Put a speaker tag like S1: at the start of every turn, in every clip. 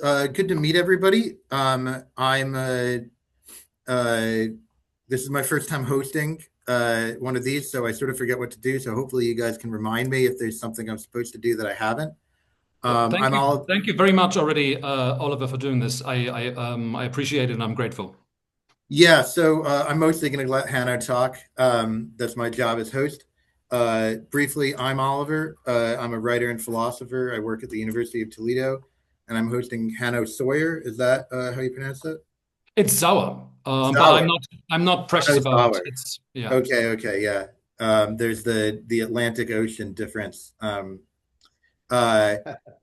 S1: Good to meet everybody. I'm this is my first time hosting one of these, so I sort of forget what to do. So hopefully you guys can remind me if there's something I'm supposed to do that I haven't.
S2: Well,
S1: I'm all
S2: thank you very much already, Oliver, for doing this. I appreciate it and I'm grateful.
S1: Yeah. So I'm mostly going to let Hanno talk. That's my job as host. Briefly, I'm Oliver. I'm a writer and philosopher. I work at the University of Toledo, and I'm hosting Hanno Sauer. Is that how you pronounce it?
S2: It's sour, but
S1: Sauer.
S2: I'm not precious
S1: Hanno
S2: about
S1: Sauer.
S2: it's yeah.
S1: Okay, yeah. There's the Atlantic Ocean difference. Uh,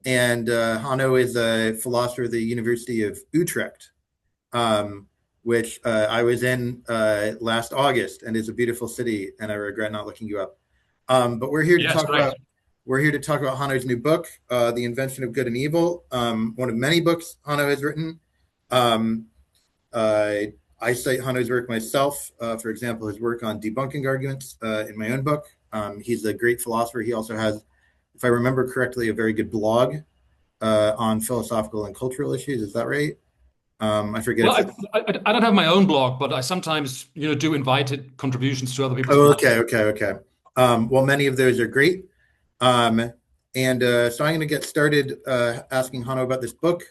S1: and Hanno is a philosopher at the University of Utrecht, um, which I was in last August, and is a beautiful city. And I regret not looking you up. But
S2: Yes, great.
S1: we're here to talk about Hanno's new book, The Invention of Good and Evil, one of many books Hanno has written. Um, uh, I cite Hanno's work myself, for example, his work on debunking arguments in my own book. He's a great philosopher. He also has, if I remember correctly, a very good blog on philosophical and cultural issues. Is that right? I forget
S2: Well,
S1: if it's.
S2: I don't have my own blog, but I sometimes do invited contributions to other people's
S1: Oh,
S2: blogs.
S1: okay. Well, many of those are great. Um, and so I'm going to get started asking Hanno about this book.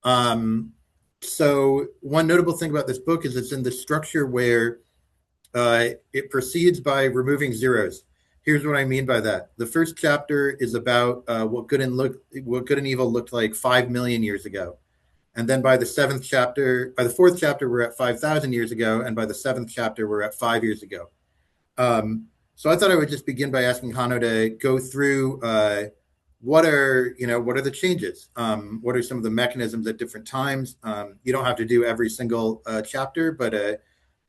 S1: Um, so one notable thing about this book is it's in the structure where it proceeds by removing zeros. Here's what I mean by that. The first chapter is about what good and evil looked like 5 million years ago, and then by the fourth chapter, we're at 5,000 years ago, and by the seventh chapter, we're at 5 years ago. So I thought I would just begin by asking Hanno to go through what are the changes? What are some of the mechanisms at different times? You don't have to do every single chapter, but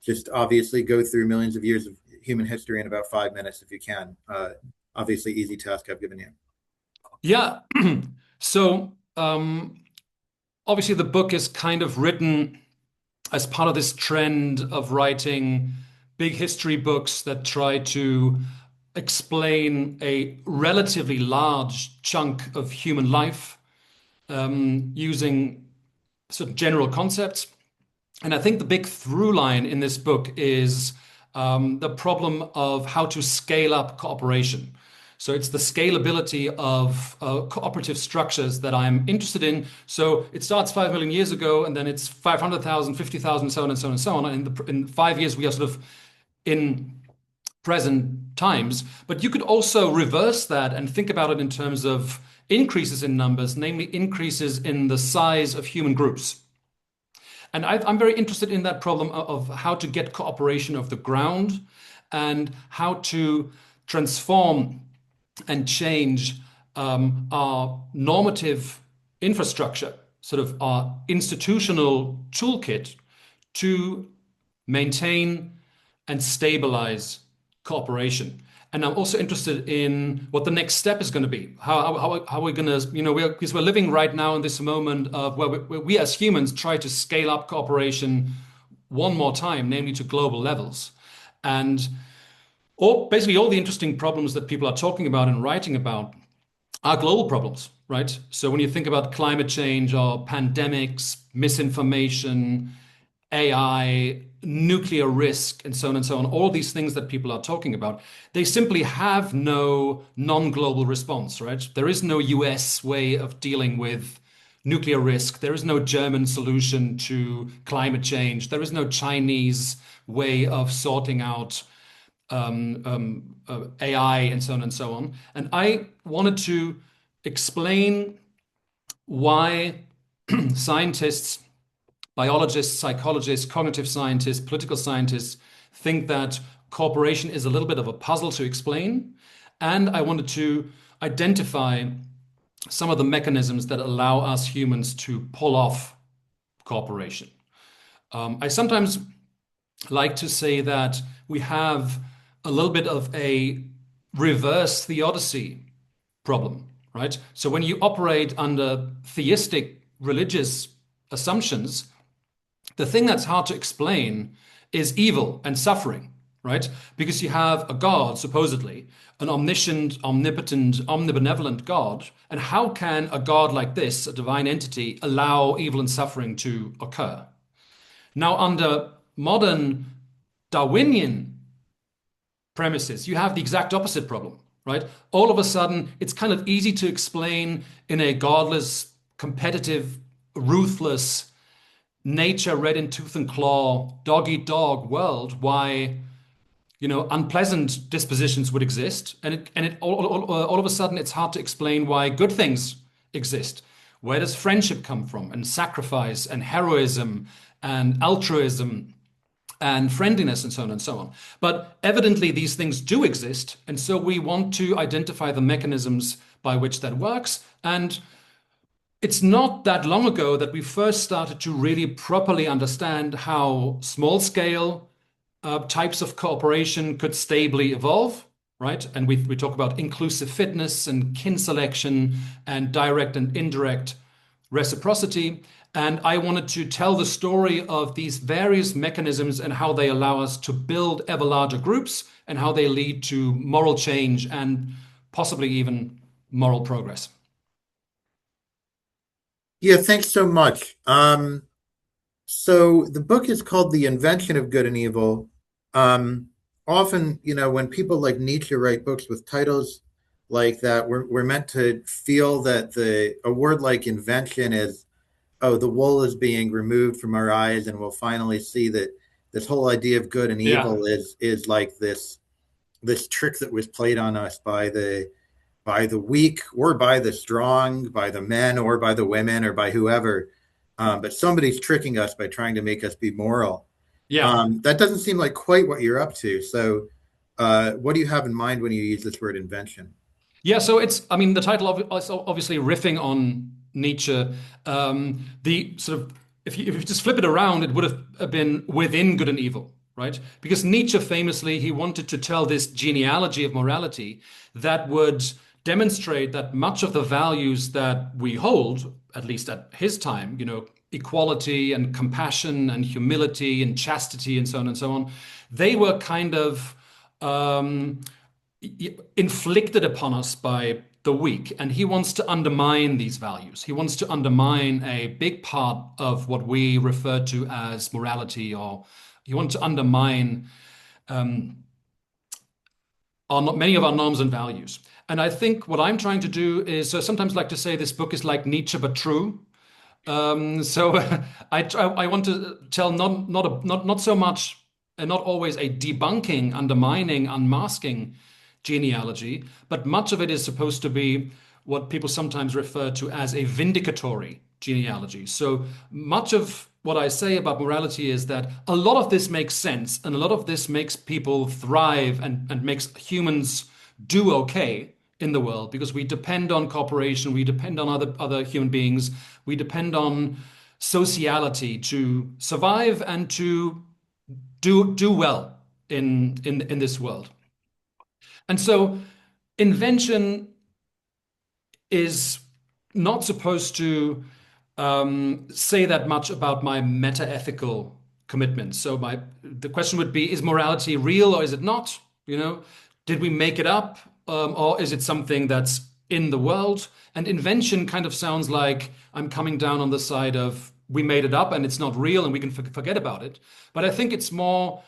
S1: just obviously go through millions of years of human history in about 5 minutes if you can. Obviously, easy task I've given you.
S2: Yeah. So obviously the book is kind of written as part of this trend of writing big history books that try to explain a relatively large chunk of human life using sort of general concepts. And I think the big through line in this book is the problem of how to scale up cooperation. So it's the scalability of cooperative structures that I'm interested in. So it starts 5 million years ago, and then it's 500,000, 50,000, so on and so on and so on. And in 5 years, we are sort of in present times. But you could also reverse that and think about it in terms of increases in numbers, namely increases in the size of human groups. And I'm very interested in that problem of how to get cooperation off the ground and how to transform and change our normative infrastructure, sort of our institutional toolkit to maintain and stabilize cooperation. And I'm also interested in what the next step is going to be. How we're going to, because we're living right now in this moment of where we as humans try to scale up cooperation one more time, namely to global levels. And basically all the interesting problems that people are talking about and writing about are global problems, right? So when you think about climate change or pandemics, misinformation, AI, nuclear risk, and so on, all these things that people are talking about, they simply have no non-global response, right? There is no US way of dealing with nuclear risk. There is no German solution to climate change. There is no Chinese way of sorting out AI and so on and so on. And I wanted to explain why scientists, biologists, psychologists, cognitive scientists, political scientists think that cooperation is a little bit of a puzzle to explain. And I wanted to identify some of the mechanisms that allow us humans to pull off cooperation. I sometimes like to say that we have a little bit of a reverse theodicy problem, right? So when you operate under theistic religious assumptions, the thing that's hard to explain is evil and suffering. right? Because you have a God, supposedly, an omniscient, omnipotent, omnibenevolent God. And how can a God like this, a divine entity, allow evil and suffering to occur? Now, under modern Darwinian premises, you have the exact opposite problem, right? All of a sudden, it's kind of easy to explain in a godless, competitive, ruthless, nature red in tooth and claw, dog eat dog world why unpleasant dispositions would exist, and all of a sudden it's hard to explain why good things exist. Where does friendship come from, and sacrifice, and heroism, and altruism, and friendliness, and so on and so on? But evidently these things do exist, and so we want to identify the mechanisms by which that works. And it's not that long ago that we first started to really properly understand how small scale types of cooperation could stably evolve, right? And we talk about inclusive fitness and kin selection and direct and indirect reciprocity. And I wanted to tell the story of these various mechanisms and how they allow us to build ever larger groups and how they lead to moral change and possibly even moral progress.
S1: Yeah, thanks so much. So the book is called The Invention of Good and Evil. Um, Often, when people like Nietzsche write books with titles like that, we're meant to feel that a word like invention is, oh, the wool is being removed from our eyes, and we'll finally see that this whole idea of good and
S2: Yeah.
S1: evil is like this trick that was played on us by the weak or by the strong, by the men or by the women or by whoever. But somebody's tricking us by trying to make us be moral.
S2: Yeah.
S1: That doesn't seem like quite what you're up to. So, what do you have in mind when you use this word invention?
S2: Yeah, so I mean, the title is obviously riffing on Nietzsche. The sort of, if you just flip it around, it would have been within good and evil, right? Because Nietzsche famously, he wanted to tell this genealogy of morality that would demonstrate that much of the values that we hold, at least at his time, equality and compassion and humility and chastity and so on and so on, they were kind of inflicted upon us by the weak, and he wants to undermine these values. He wants to undermine a big part of what we refer to as morality, or he wants to undermine many of our norms and values. And I think what I'm trying to do is, so sometimes like to say this book is like Nietzsche but true. So I want to tell not so much and not always a debunking, undermining, unmasking genealogy, but much of it is supposed to be what people sometimes refer to as a vindicatory genealogy. So much of what I say about morality is that a lot of this makes sense, and a lot of this makes people thrive and makes humans do okay in the world, because we depend on cooperation, we depend on other human beings, we depend on sociality to survive and to do well in this world. And so invention is not supposed to say that much about my meta-ethical commitments. So the question would be, is morality real or is it not? Did we make it up, or is it something that's in the world? And invention kind of sounds like I'm coming down on the side of we made it up and it's not real and we can forget about it. But I think it's more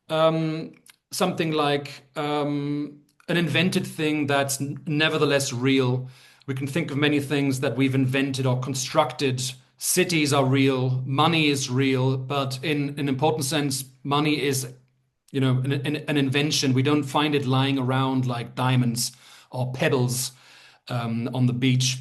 S2: something like an invented thing that's nevertheless real. We can think of many things that we've invented or constructed. Cities are real, money is real, but in an important sense, money is, an invention. We don't find it lying around like diamonds or pebbles on the beach.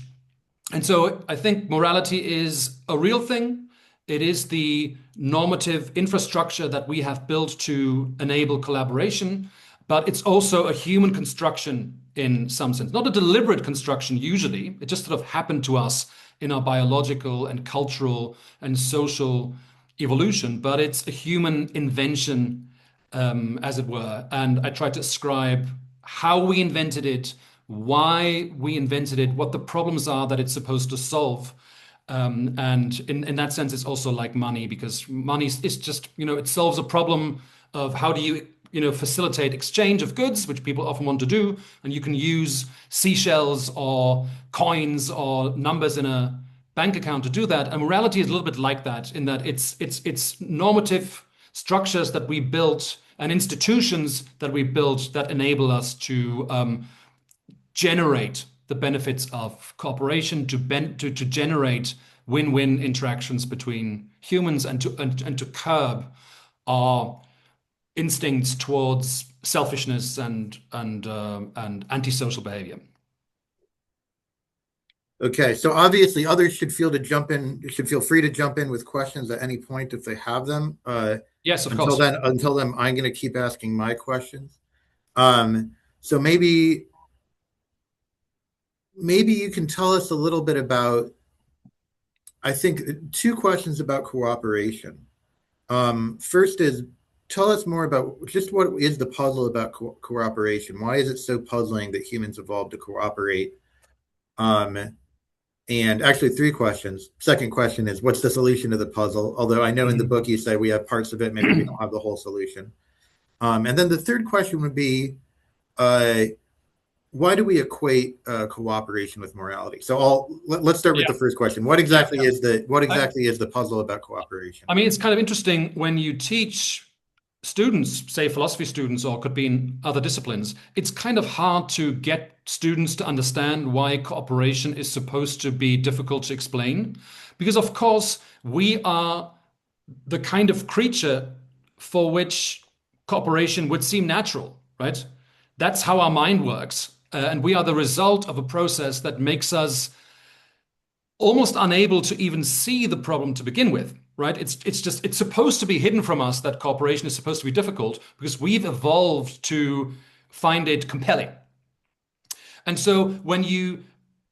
S2: And so I think morality is a real thing. It is the normative infrastructure that we have built to enable collaboration, but it's also a human construction in some sense. Not a deliberate construction usually. It just sort of happened to us in our biological and cultural and social evolution, but it's a human invention, as it were. And I try to describe how we invented it, why we invented it, what the problems are that it's supposed to solve. And in that sense, it's also like money, because money is just, it solves a problem of how do you facilitate exchange of goods, which people often want to do, and you can use seashells or coins or numbers in a bank account to do that. And morality is a little bit like that, in that it's normative structures that we built and institutions that we built that enable us to generate the benefits of cooperation, to generate win-win interactions between humans, and to curb our instincts towards selfishness and antisocial behavior.
S1: Okay, so obviously others should feel free to jump in with questions at any point if they have them.
S2: Yes, of course.
S1: Until then, I'm going to keep asking my questions. So maybe you can tell us a little bit about, I think, two questions about cooperation. First is, tell us more about just what is the puzzle about cooperation? Why is it so puzzling that humans evolved to cooperate? And actually, three questions. Second question is, what's the solution to the puzzle? Although I know in the book you say we have parts of it, maybe we don't have the whole solution. And then the third question would be, why do we equate cooperation with morality? So let's start with the first question. What exactly is the puzzle about cooperation?
S2: I mean, it's kind of interesting when you teach students, say philosophy students, or could be in other disciplines, it's kind of hard to get students to understand why cooperation is supposed to be difficult to explain. Because of course, we are the kind of creature for which cooperation would seem natural, right? That's how our mind works. And we are the result of a process that makes us almost unable to even see the problem to begin with, right? It's supposed to be hidden from us that cooperation is supposed to be difficult because we've evolved to find it compelling. And so when you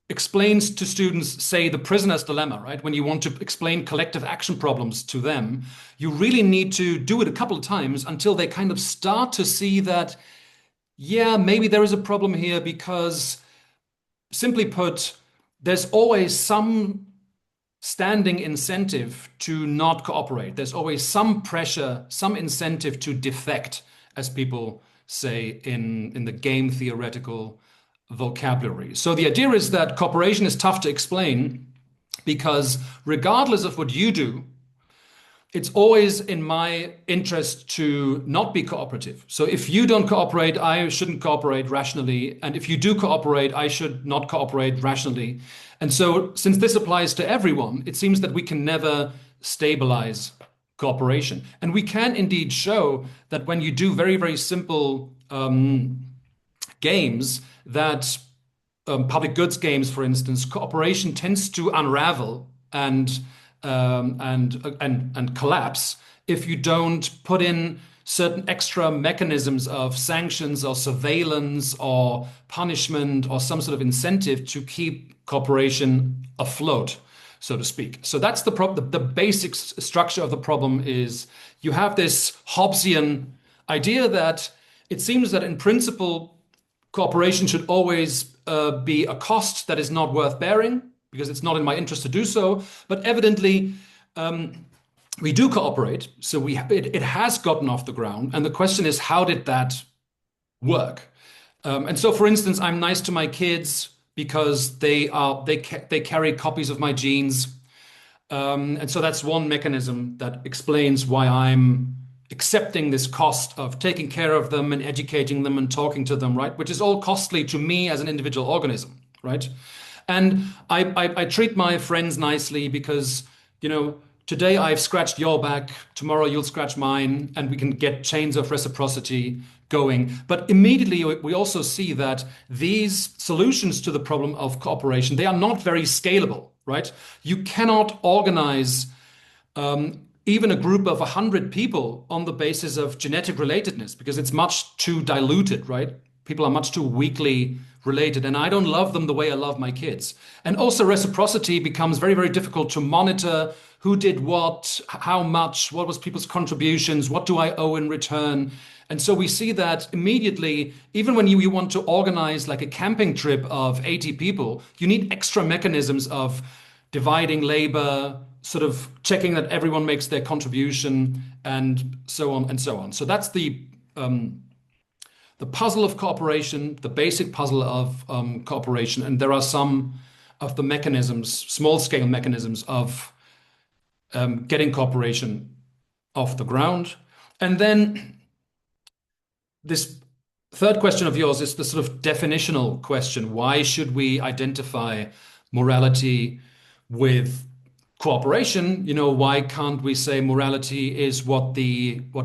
S2: explain to students, say, the prisoner's dilemma, right? When you want to explain collective action problems to them, you really need to do it a couple of times until they kind of start to see that, yeah, maybe there is a problem here because, simply put, there's always some standing incentive to not cooperate. There's always some pressure, some incentive to defect, as people say in the game theoretical vocabulary. So the idea is that cooperation is tough to explain because regardless of what you do, it's always in my interest to not be cooperative. So if you don't cooperate, I shouldn't cooperate rationally. And if you do cooperate, I should not cooperate rationally. And so since this applies to everyone, it seems that we can never stabilize cooperation. And we can indeed show that when you do very, very simple games, that public goods games, for instance, cooperation tends to unravel and collapse if you don't put in certain extra mechanisms of sanctions or surveillance or punishment or some sort of incentive to keep cooperation afloat, so to speak. So that's the problem. The basic structure of the problem is you have this Hobbesian idea that it seems that in principle, cooperation should always be a cost that is not worth bearing, because it's not in my interest to do so. But evidently, we do cooperate. So it has gotten off the ground. And the question is, how did that work? And so, for instance, I'm nice to my kids because they carry copies of my genes. And so that's one mechanism that explains why I'm accepting this cost of taking care of them and educating them and talking to them, right? Which is all costly to me as an individual organism, right? And I treat my friends nicely because, today I've scratched your back, tomorrow you'll scratch mine, and we can get chains of reciprocity going. But immediately we also see that these solutions to the problem of cooperation, they are not very scalable, right? You cannot organize even a group of 100 people on the basis of genetic relatedness because it's much too diluted, right? People are much too weakly related, and I don't love them the way I love my kids. And also reciprocity becomes very, very difficult to monitor. Who did what, how much, what was people's contributions, what do I owe in return? And so we see that immediately, even when you want to organize like a camping trip of 80 people, you need extra mechanisms of dividing labor, sort of checking that everyone makes their contribution, and so on and so on. So that's the the puzzle of cooperation, the basic puzzle of cooperation, and there are some of the mechanisms, small-scale mechanisms of getting cooperation off the ground. And then this third question of yours is the sort of definitional question. Why should we identify morality with cooperation? Why can't we say morality is what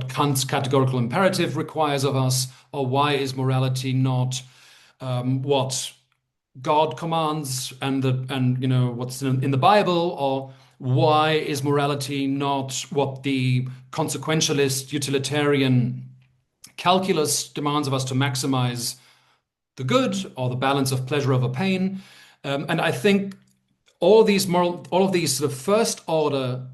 S2: Kant's categorical imperative requires of us, or why is morality not what God commands and what's in the Bible, or why is morality not what the consequentialist utilitarian calculus demands of us to maximize the good or the balance of pleasure over pain? And I think all of these sort of first order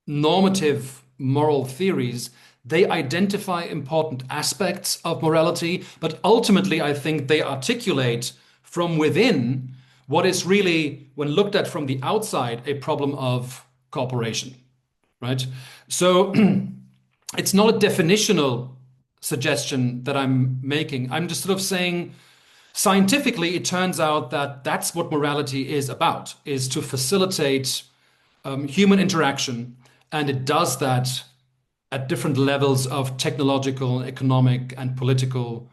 S2: normative moral theories, they identify important aspects of morality, but ultimately I think they articulate from within what is really, when looked at from the outside, a problem of cooperation, right? So it's not a definitional suggestion that I'm making. I'm just sort of saying, scientifically, it turns out that that's what morality is about, is to facilitate human interaction. And it does that at different levels of technological, economic, and political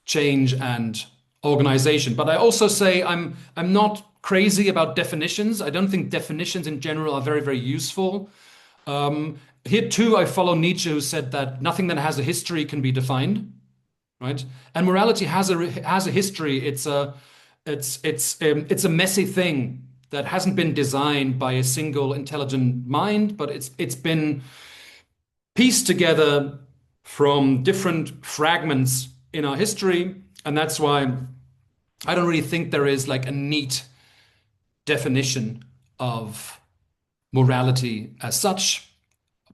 S2: change and organization. But I also say I'm not crazy about definitions. I don't think definitions in general are very, very useful. Here too, I follow Nietzsche, who said that nothing that has a history can be defined, right? And morality has a history. It's a messy thing that hasn't been designed by a single intelligent mind, but it's been pieced together from different fragments in our history. And that's why I don't really think there is like a neat definition of morality as such.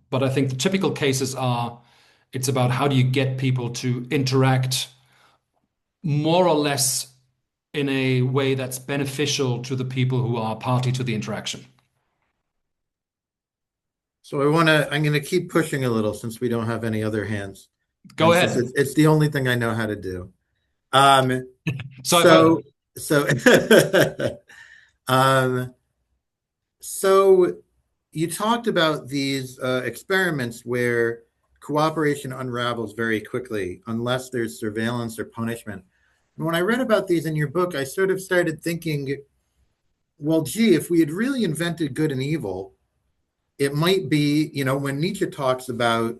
S2: But I think the typical cases are, it's about how do you get people to interact more or less in a way that's beneficial to the people who are party to the interaction.
S1: So I'm going to keep pushing a little since we don't have any other hands.
S2: Go
S1: And since
S2: ahead.
S1: it's the only thing I know how to do. Um,
S2: So I've heard.
S1: so, um, so you talked about these experiments where cooperation unravels very quickly unless there's surveillance or punishment. And when I read about these in your book, I sort of started thinking, well, gee, if we had really invented good and evil, it might be, when Nietzsche talks about,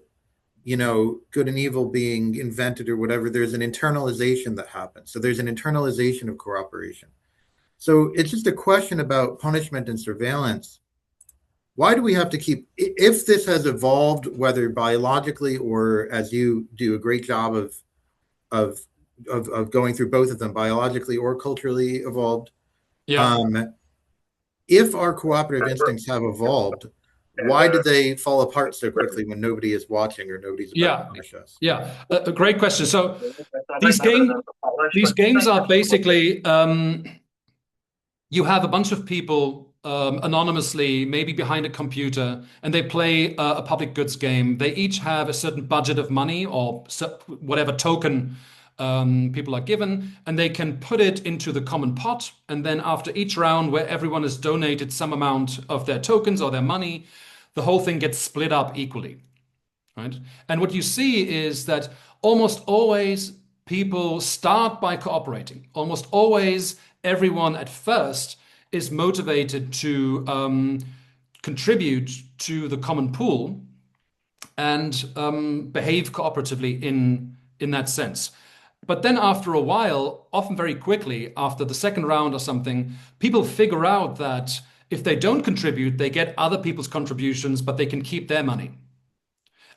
S1: good and evil being invented or whatever, there's an internalization that happens. So there's an internalization of cooperation. So it's just a question about punishment and surveillance. Why do we have to keep, if this has evolved, whether biologically or as you do a great job of going through both of them, biologically or culturally evolved,
S2: Yeah.
S1: if our cooperative instincts have evolved, why do they fall apart so quickly when nobody is watching or nobody's about to
S2: Yeah.
S1: punish us?
S2: Yeah. A great question. So these games are basically you have a bunch of people anonymously, maybe behind a computer, and they play a public goods game. They each have a certain budget of money or whatever token people are given, and they can put it into the common pot. And then after each round, where everyone has donated some amount of their tokens or their money, the whole thing gets split up equally, right? And what you see is that almost always people start by cooperating. Almost always everyone at first is motivated to contribute to the common pool and behave cooperatively in that sense. But then after a while, often very quickly, after the second round or something, people figure out that if they don't contribute, they get other people's contributions, but they can keep their money.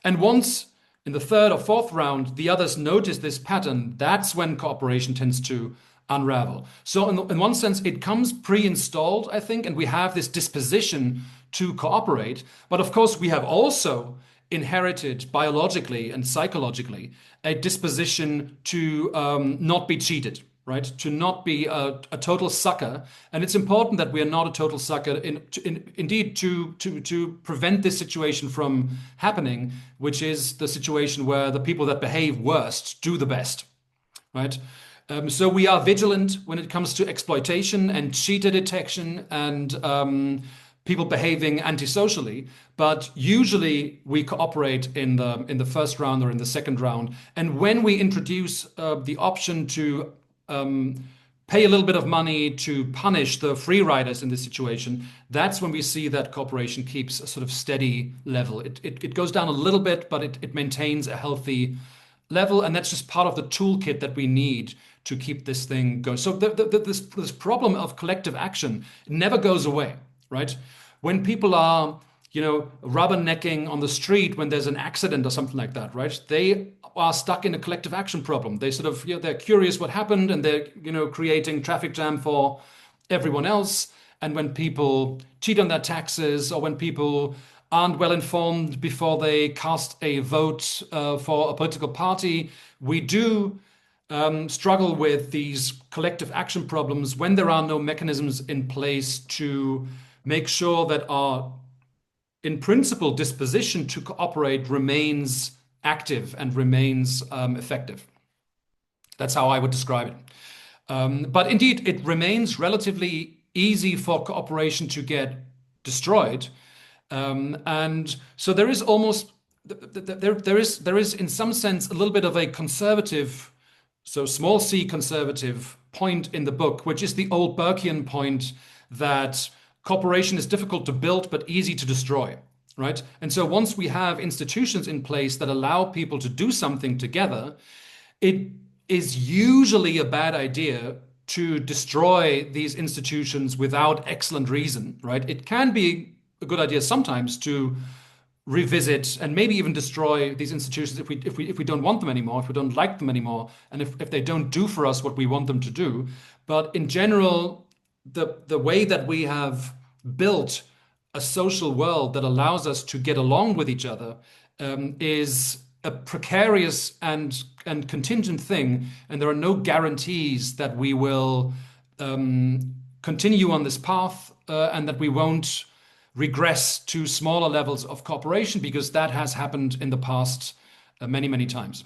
S2: And once in the third or fourth round, the others notice this pattern, that's when cooperation tends to unravel. So in one sense, it comes pre-installed, I think, and we have this disposition to cooperate. But of course, we have also inherited biologically and psychologically a disposition to not be cheated. right? To not be a total sucker. And it's important that we are not a total sucker indeed to prevent this situation from happening, which is the situation where the people that behave worst do the best, right? So we are vigilant when it comes to exploitation and cheater detection and people behaving antisocially, but usually we cooperate in the first round or in the second round. And when we introduce the option to pay a little bit of money to punish the free riders in this situation, that's when we see that cooperation keeps a sort of steady level. It goes down a little bit, but it maintains a healthy level, and that's just part of the toolkit that we need to keep this thing going. So this problem of collective action never goes away, right? When people are, rubbernecking on the street when there's an accident or something like that, right? They are stuck in a collective action problem. They sort of, they're curious what happened, and they're, creating traffic jam for everyone else. And when people cheat on their taxes, or when people aren't well informed before they cast a vote for a political party, we do struggle with these collective action problems when there are no mechanisms in place to make sure that our, in principle, disposition to cooperate remains active and remains effective. That's how I would describe it. But indeed, it remains relatively easy for cooperation to get destroyed. And so there is almost there is in some sense a little bit of a conservative, so small c conservative point in the book, which is the old Burkean point that cooperation is difficult to build but easy to destroy, right? And so once we have institutions in place that allow people to do something together, it is usually a bad idea to destroy these institutions without excellent reason, right? It can be a good idea sometimes to revisit and maybe even destroy these institutions if we don't want them anymore, if we don't like them anymore, and if they don't do for us what we want them to do. But in general, the way that we have built a social world that allows us to get along with each other is a precarious and contingent thing, and there are no guarantees that we will continue on this path and that we won't regress to smaller levels of cooperation, because that has happened in the past many times.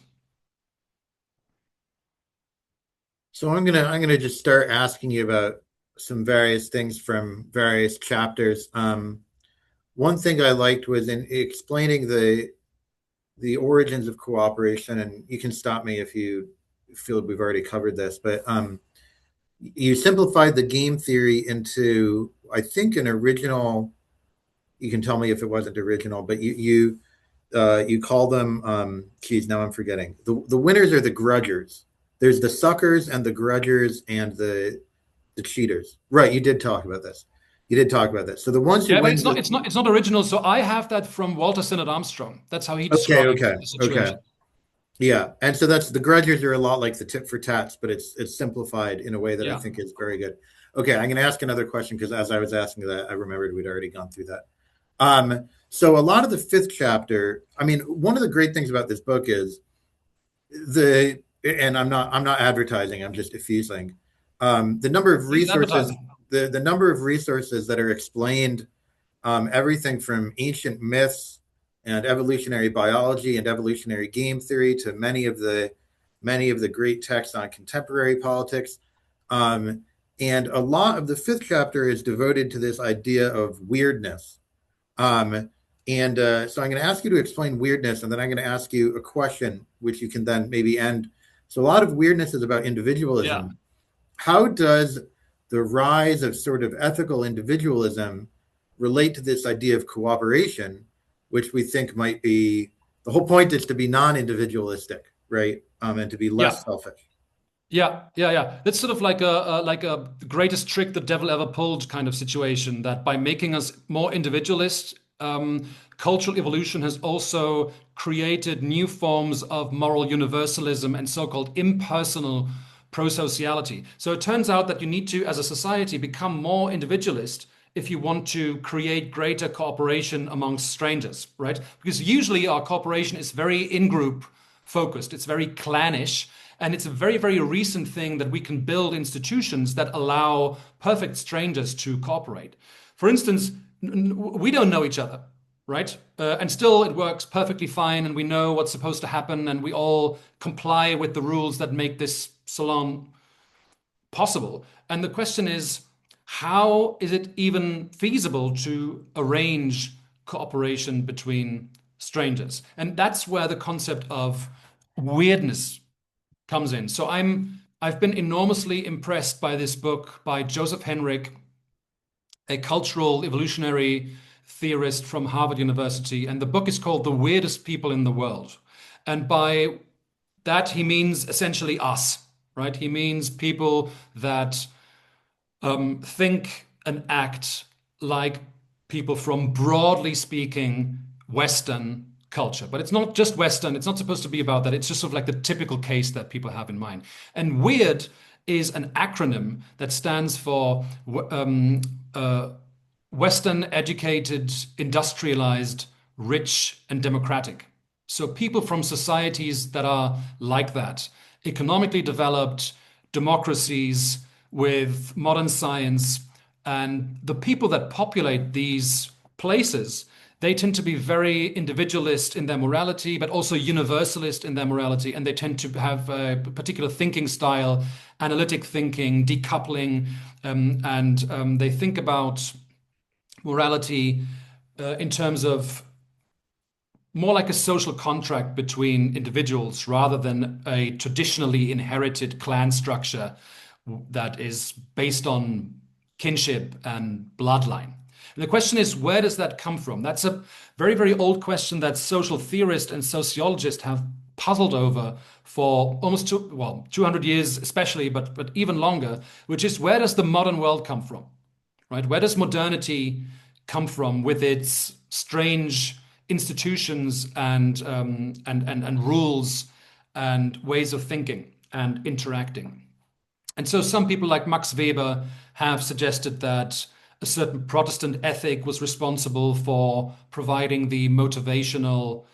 S1: So I'm gonna just start asking you about some various things from various chapters. One thing I liked was in explaining the origins of cooperation, and you can stop me if you feel we've already covered this, but you simplified the game theory into, I think, an original. You can tell me if it wasn't original, but you call them. Geez, now I'm forgetting. The winners are the grudgers. There's the suckers and the grudgers and the cheaters. Right? You did talk about this. You did talk about this. So the ones who
S2: Yeah, but
S1: win.
S2: it's not original. So I have that from Walter Sinnott Armstrong. That's how he
S1: Okay.
S2: described
S1: Okay.
S2: the
S1: Okay.
S2: situation.
S1: Yeah, and so that's the grudgers are a lot like the tit for tats, but it's simplified in a way that I
S2: Yeah.
S1: think is very good. Okay, I'm going to ask another question because as I was asking that, I remembered we'd already gone through that. So a lot of the fifth chapter, I mean, one of the great things about this book is and I'm not advertising, I'm just effusing. The number of
S2: He's
S1: resources,
S2: advertising.
S1: the number of resources that are explained, everything from ancient myths and evolutionary biology and evolutionary game theory to many of the great texts on contemporary politics. And a lot of the fifth chapter is devoted to this idea of weirdness. So I'm going to ask you to explain weirdness, and then I'm going to ask you a question, which you can then maybe end. So a lot of weirdness is about
S2: Yeah.
S1: individualism. How does the rise of sort of ethical individualism relate to this idea of cooperation, which we think might be the whole point is to be non-individualistic, right? And to be less
S2: Yeah.
S1: selfish.
S2: Yeah. That's sort of like a greatest trick the devil ever pulled kind of situation. That by making us more individualist, cultural evolution has also created new forms of moral universalism and so-called impersonal prosociality. So it turns out that you need to, as a society, become more individualist if you want to create greater cooperation amongst strangers, right? Because usually our cooperation is very in-group focused. It's very clannish. And it's a very, very recent thing that we can build institutions that allow perfect strangers to cooperate. For instance, we don't know each other, right? And still it works perfectly fine, and we know what's supposed to happen, and we all comply with the rules that make this salon possible. And the question is, how is it even feasible to arrange cooperation between strangers? And that's where the concept of weirdness comes in. So I've been enormously impressed by this book by Joseph Henrich, a cultural evolutionary theorist from Harvard University, and the book is called The Weirdest People in the World. And by that he means essentially us, right? He means people that think and act like people from, broadly speaking, Western culture. But it's not just Western. It's not supposed to be about that. It's just sort of like the typical case that people have in mind. And weird is an acronym that stands for Western, educated, industrialized, rich, and democratic. So people from societies that are like that, economically developed democracies with modern science, and the people that populate these places, they tend to be very individualist in their morality, but also universalist in their morality. And they tend to have a particular thinking style, analytic thinking, decoupling, and they think about morality in terms of more like a social contract between individuals rather than a traditionally inherited clan structure that is based on kinship and bloodline. And the question is, where does that come from? That's a very, very old question that social theorists and sociologists have puzzled over for almost 200 years especially, but even longer, which is, where does the modern world come from, right? Where does modernity come from with its strange institutions and rules and ways of thinking and interacting? And so some people like Max Weber have suggested that a certain Protestant ethic was responsible for providing the motivational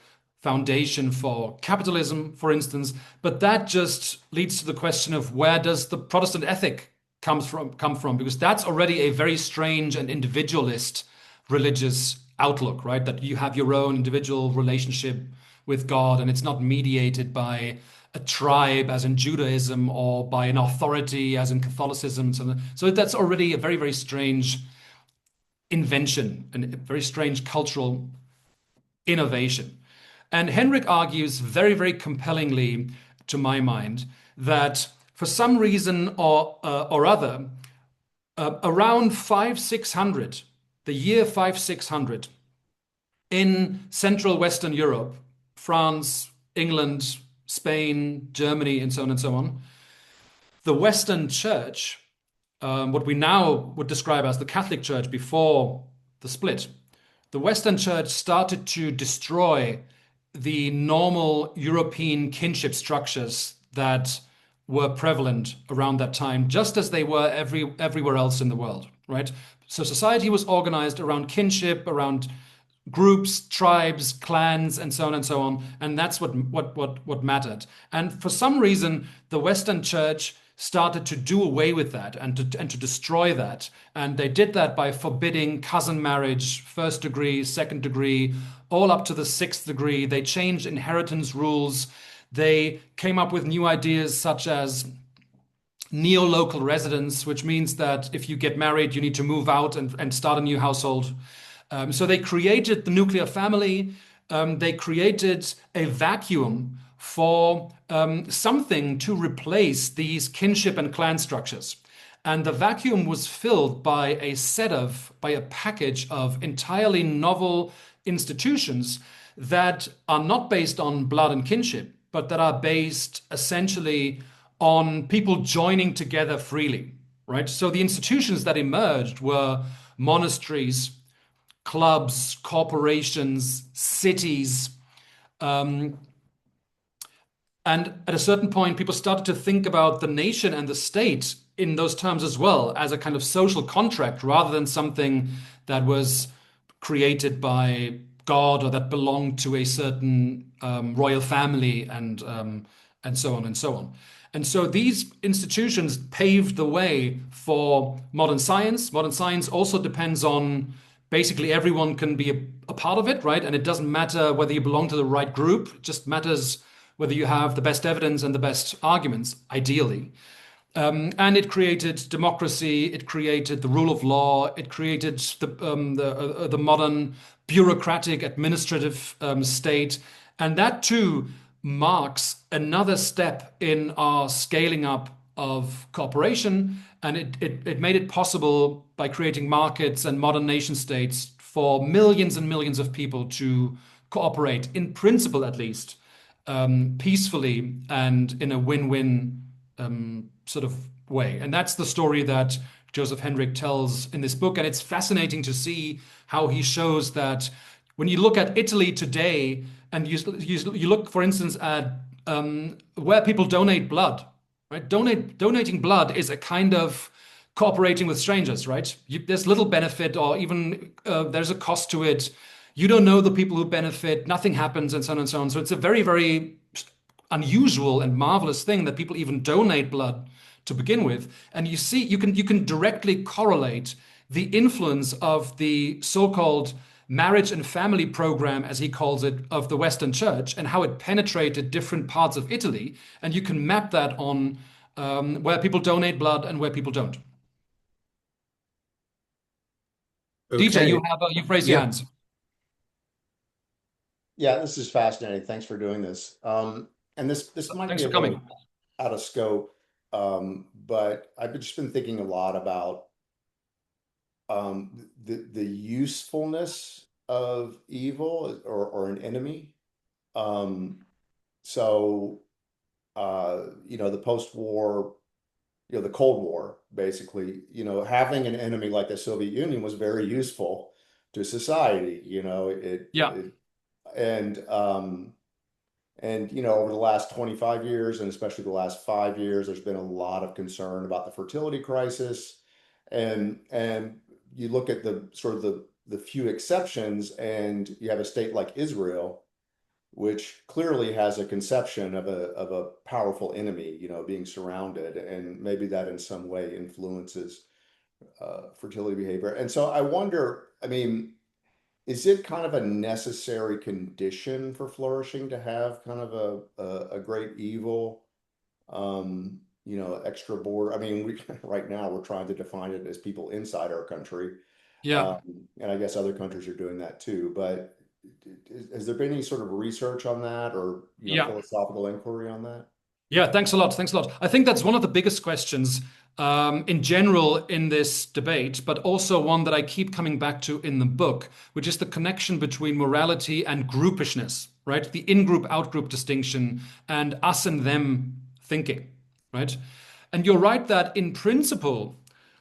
S2: foundation for capitalism, for instance. But that just leads to the question of, where does the Protestant ethic come from? Because that's already a very strange and individualist religious outlook, right? That you have your own individual relationship with God, and it's not mediated by a tribe, as in Judaism, or by an authority, as in Catholicism. So that's already a very, very strange invention and a very strange cultural innovation. And Henrik argues very, very compellingly, to my mind, that for some reason or other, around 5600, the year 5600, in Central Western Europe, France, England, Spain, Germany, and so on and so on, the Western Church, what we now would describe as the Catholic Church before the split, the Western Church started to destroy the normal European kinship structures that were prevalent around that time, just as they were everywhere else in the world, right? So society was organized around kinship, around groups, tribes, clans, and so on and so on. And that's what mattered. And for some reason, the Western Church started to do away with that and to destroy that. And they did that by forbidding cousin marriage, first degree, second degree, all up to the sixth degree. They changed inheritance rules. They came up with new ideas such as neo-local residence, which means that if you get married, you need to move out and start a new household. So they created the nuclear family. They created a vacuum for something to replace these kinship and clan structures. And the vacuum was filled by a package of entirely novel institutions that are not based on blood and kinship, but that are based essentially on people joining together freely, right? So the institutions that emerged were monasteries, clubs, corporations, cities. And at a certain point, people started to think about the nation and the state in those terms as well, as a kind of social contract rather than something that was created by God or that belonged to a certain royal family and and so on and so on. And so these institutions paved the way for modern science. Modern science also depends on basically everyone can be a part of it, right? And it doesn't matter whether you belong to the right group, it just matters whether you have the best evidence and the best arguments, ideally. And it created democracy, it created the rule of law, it created the modern bureaucratic administrative state. And that too marks another step in our scaling up of cooperation. And it made it possible by creating markets and modern nation states for millions and millions of people to cooperate, in principle at least, peacefully and in a win-win sort of way. And that's the story that Joseph Henrich tells in this book. And it's fascinating to see how he shows that when you look at Italy today and you look, for instance, at where people donate blood, right? Donating blood is a kind of cooperating with strangers, right? There's little benefit or even there's a cost to it. You don't know the people who benefit, nothing happens, and so on and so on. So it's a very, very unusual and marvelous thing that people even donate blood to begin with. And you see, you can directly correlate the influence of the so-called marriage and family program, as he calls it, of the Western Church and how it penetrated different parts of Italy. And you can map that on where people donate blood and where people don't. DJ,
S1: Okay.
S2: you've raised your
S1: Yep.
S2: hands.
S3: Yeah, this is fascinating. Thanks for doing this. And this might
S2: Thanks
S3: be a
S2: for coming.
S3: little out of scope, but I've just been thinking a lot about the usefulness of evil or an enemy. So the post-war, the Cold War, basically, having an enemy like the Soviet Union was very useful to society.
S2: Yeah.
S3: And over the last 25 years, and especially the last 5 years, there's been a lot of concern about the fertility crisis. And you look at the sort of the few exceptions, and you have a state like Israel, which clearly has a conception of a powerful enemy, being surrounded, and maybe that in some way influences fertility behavior. And so I wonder, I mean, is it kind of a necessary condition for flourishing to have kind of a great evil, extra border? I mean, right now we're trying to define it as people inside our country,
S2: Yeah.
S3: and I guess other countries are doing that too. But has there been any sort of research on that, or
S2: Yeah.
S3: philosophical inquiry on that?
S2: Yeah, thanks a lot. Thanks a lot. I think that's one of the biggest questions in general in this debate, but also one that I keep coming back to in the book, which is the connection between morality and groupishness, right? The in-group, out-group distinction and us and them thinking, right? And you're right that in principle,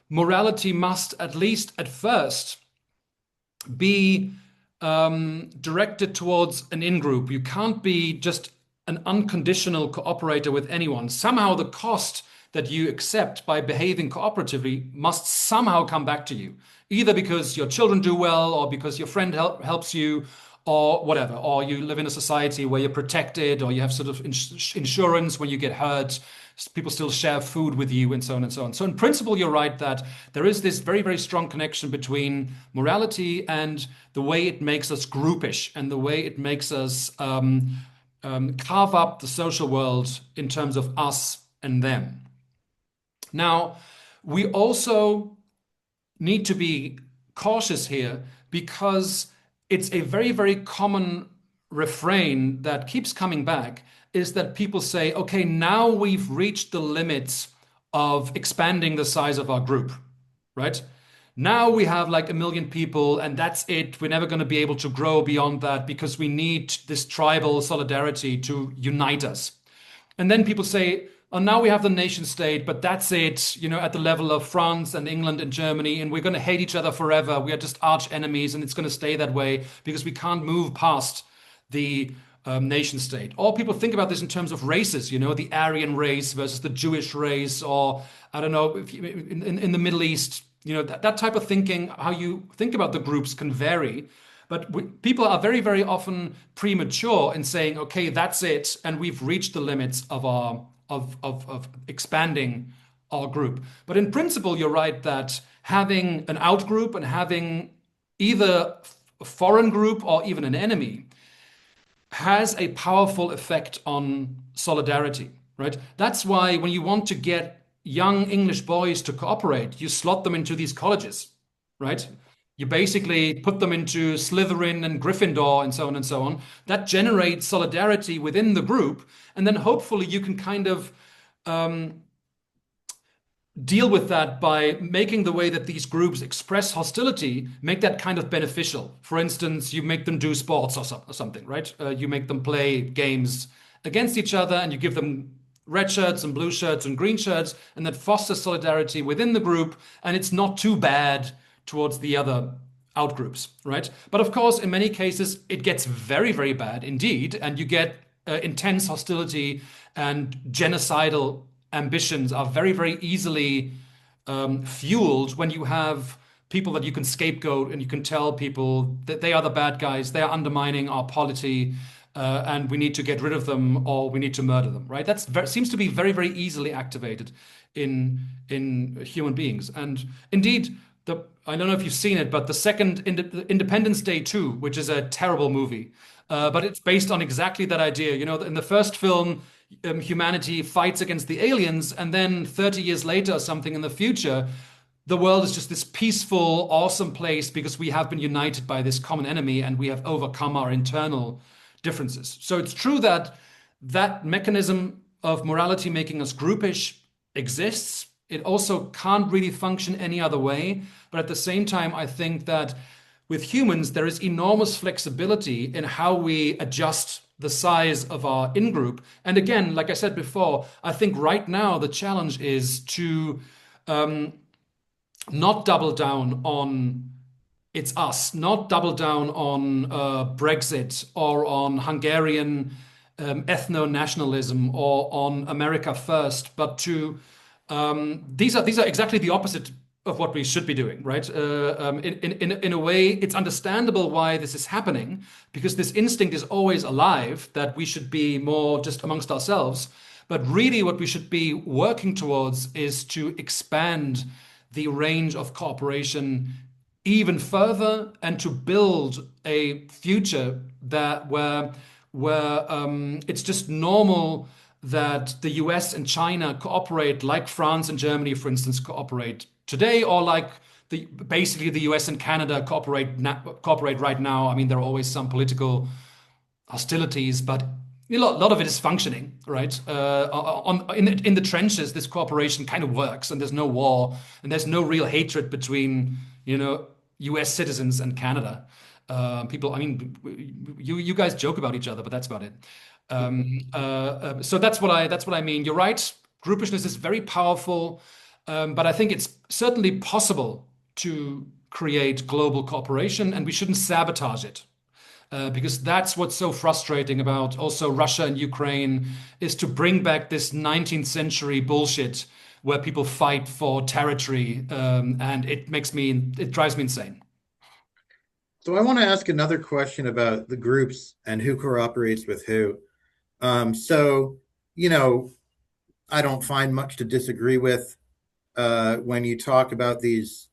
S2: morality must, at least at first, be directed towards an in-group. You can't be just an unconditional cooperator with anyone. Somehow the cost that you accept by behaving cooperatively must somehow come back to you, either because your children do well or because your friend helps you or whatever, or you live in a society where you're protected or you have sort of insurance when you get hurt. People still share food with you and so on and so on. So in principle, you're right that there is this very, very strong connection between morality and the way it makes us groupish and the way it makes us carve up the social world in terms of us and them. Now, we also need to be cautious here because it's a very, very common refrain that keeps coming back is that people say, okay, now we've reached the limits of expanding the size of our group, right? Now we have like 1 million people and that's it. We're never going to be able to grow beyond that because we need this tribal solidarity to unite us. And then people say, oh, now we have the nation state, but that's it, at the level of France and England and Germany, and we're going to hate each other forever. We are just arch enemies and it's going to stay that way because we can't move past the nation state. Or people think about this in terms of races, the Aryan race versus the Jewish race, or I don't know, if in the Middle East, that type of thinking, how you think about the groups can vary. But people are very, very often premature in saying, okay, that's it, and we've reached the limits of our of expanding our group. But in principle, you're right that having an out group and having either a foreign group or even an enemy has a powerful effect on solidarity, right? That's why when you want to get young English boys to cooperate, you slot them into these colleges, right? You basically put them into Slytherin and Gryffindor and so on and so on. That generates solidarity within the group. And then hopefully you can kind of deal with that by making the way that these groups express hostility, make that kind of beneficial. For instance, you make them do sports or something, right? You make them play games against each other and you give them red shirts and blue shirts and green shirts, and that fosters solidarity within the group, and it's not too bad towards the other outgroups, right? But of course, in many cases, it gets very, very bad indeed, and you get intense hostility, and genocidal ambitions are very, very easily fueled when you have people that you can scapegoat and you can tell people that they are the bad guys, they are undermining our polity, and we need to get rid of them or we need to murder them, right? That seems to be very, very easily activated in human beings. And indeed, I don't know if you've seen it, but the second Independence Day 2, which is a terrible movie, but it's based on exactly that idea. You know, in the first film, humanity fights against the aliens, and then 30 years later or something in the future, the world is just this peaceful, awesome place because we have been united by this common enemy and we have overcome our internal differences. So it's true that that mechanism of morality making us groupish exists. It also can't really function any other way. But at the same time, I think that with humans, there is enormous flexibility in how we adjust the size of our in-group. And again, like I said before, I think right now the challenge is to not double down on it's us, not double down on Brexit or on Hungarian ethno-nationalism or on America first, but to these are exactly the opposite of what we should be doing, right? In a way, it's understandable why this is happening because this instinct is always alive that we should be more just amongst ourselves. But really, what we should be working towards is to expand the range of cooperation even further and to build a future that where it's just normal that the US and China cooperate like France and Germany, for instance, cooperate today, or like basically the US and Canada cooperate right now. I mean, there are always some political hostilities, but a lot of it is functioning, right? In the trenches, this cooperation kind of works, and there's no war, and there's no real hatred between, US citizens and Canada. People, I mean, you guys joke about each other, but that's about it. So that's what I mean. You're right. Groupishness is very powerful, but I think it's certainly possible to create global cooperation, and we shouldn't sabotage it. Because that's what's so frustrating about also Russia and Ukraine is to bring back this 19th century bullshit where people fight for territory, and it drives me insane.
S1: So I want to ask another question about the groups and who cooperates with who. So, I don't find much to disagree with when you talk about these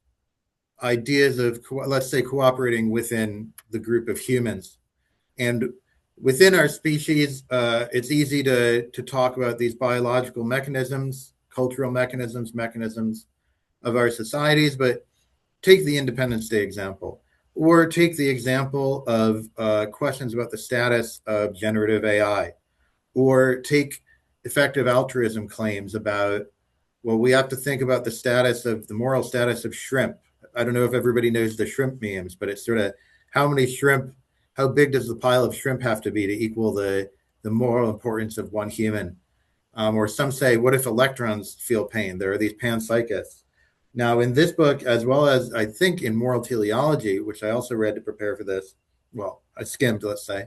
S1: ideas of, let's say, cooperating within the group of humans. And within our species, it's easy to talk about these biological mechanisms, cultural mechanisms of our societies, but take the Independence Day example, or take the example of questions about the status of generative AI, or take effective altruism claims about, well, we have to think about the moral status of shrimp. I don't know if everybody knows the shrimp memes, but it's sort of how big does the pile of shrimp have to be to equal the moral importance of one human? Or some say, what if electrons feel pain? There are these panpsychists. Now, in this book, as well as I think in Moral Teleology, which I also read to prepare for this, well, I skimmed, let's say,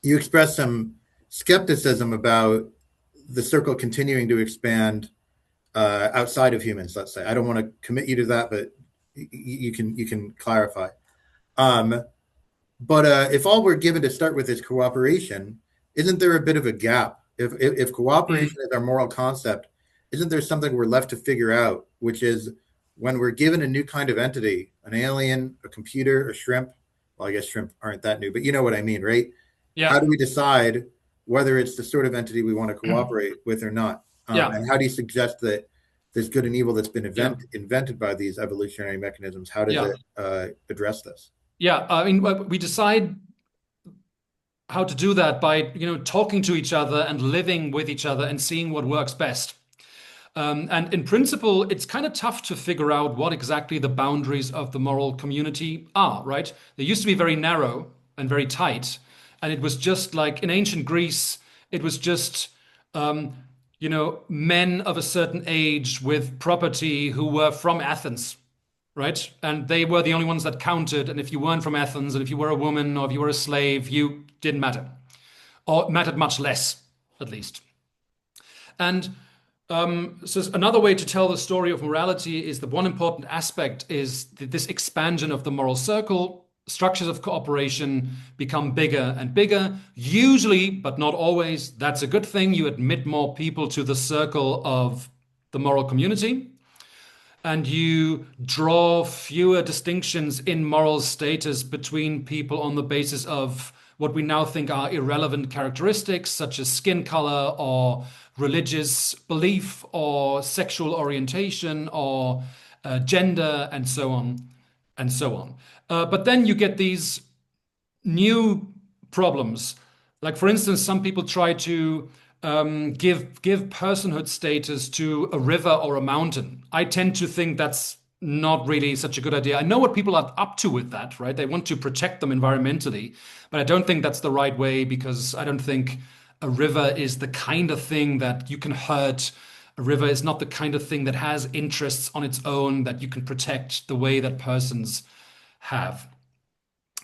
S1: you express some skepticism about the circle continuing to expand outside of humans, let's say. I don't want to commit you to that, but you can clarify. Um, but if all we're given to start with is cooperation, isn't there a bit of a gap? If cooperation is our moral concept, isn't there something we're left to figure out, which is when we're given a new kind of entity, an alien, a computer, a shrimp? Well, I guess shrimp aren't that new, but you know what I mean, right? How
S2: Yeah.
S1: do we decide whether it's the sort of entity we want to cooperate with or not?
S2: Yeah.
S1: And how do you suggest that there's good and evil that's been
S2: Yeah.
S1: invented by these evolutionary mechanisms? How does
S2: Yeah.
S1: it address this?
S2: Yeah. I mean, we decide how to do that by, talking to each other and living with each other and seeing what works best. And in principle, it's kind of tough to figure out what exactly the boundaries of the moral community are, right? They used to be very narrow and very tight. And it was just like in ancient Greece, it was just, men of a certain age with property who were from Athens, right? And they were the only ones that counted. And if you weren't from Athens, and if you were a woman or if you were a slave, you didn't matter, or mattered much less, at least. And so another way to tell the story of morality is the one important aspect is this expansion of the moral circle. Structures of cooperation become bigger and bigger. Usually, but not always, that's a good thing. You admit more people to the circle of the moral community, and you draw fewer distinctions in moral status between people on the basis of what we now think are irrelevant characteristics, such as skin color or religious belief or sexual orientation or gender, and so on and so on. But then you get these new problems. Like, for instance, some people try to give personhood status to a river or a mountain. I tend to think that's not really such a good idea. I know what people are up to with that, right? They want to protect them environmentally, but I don't think that's the right way because I don't think a river is the kind of thing that you can hurt. A river is not the kind of thing that has interests on its own that you can protect the way that persons have.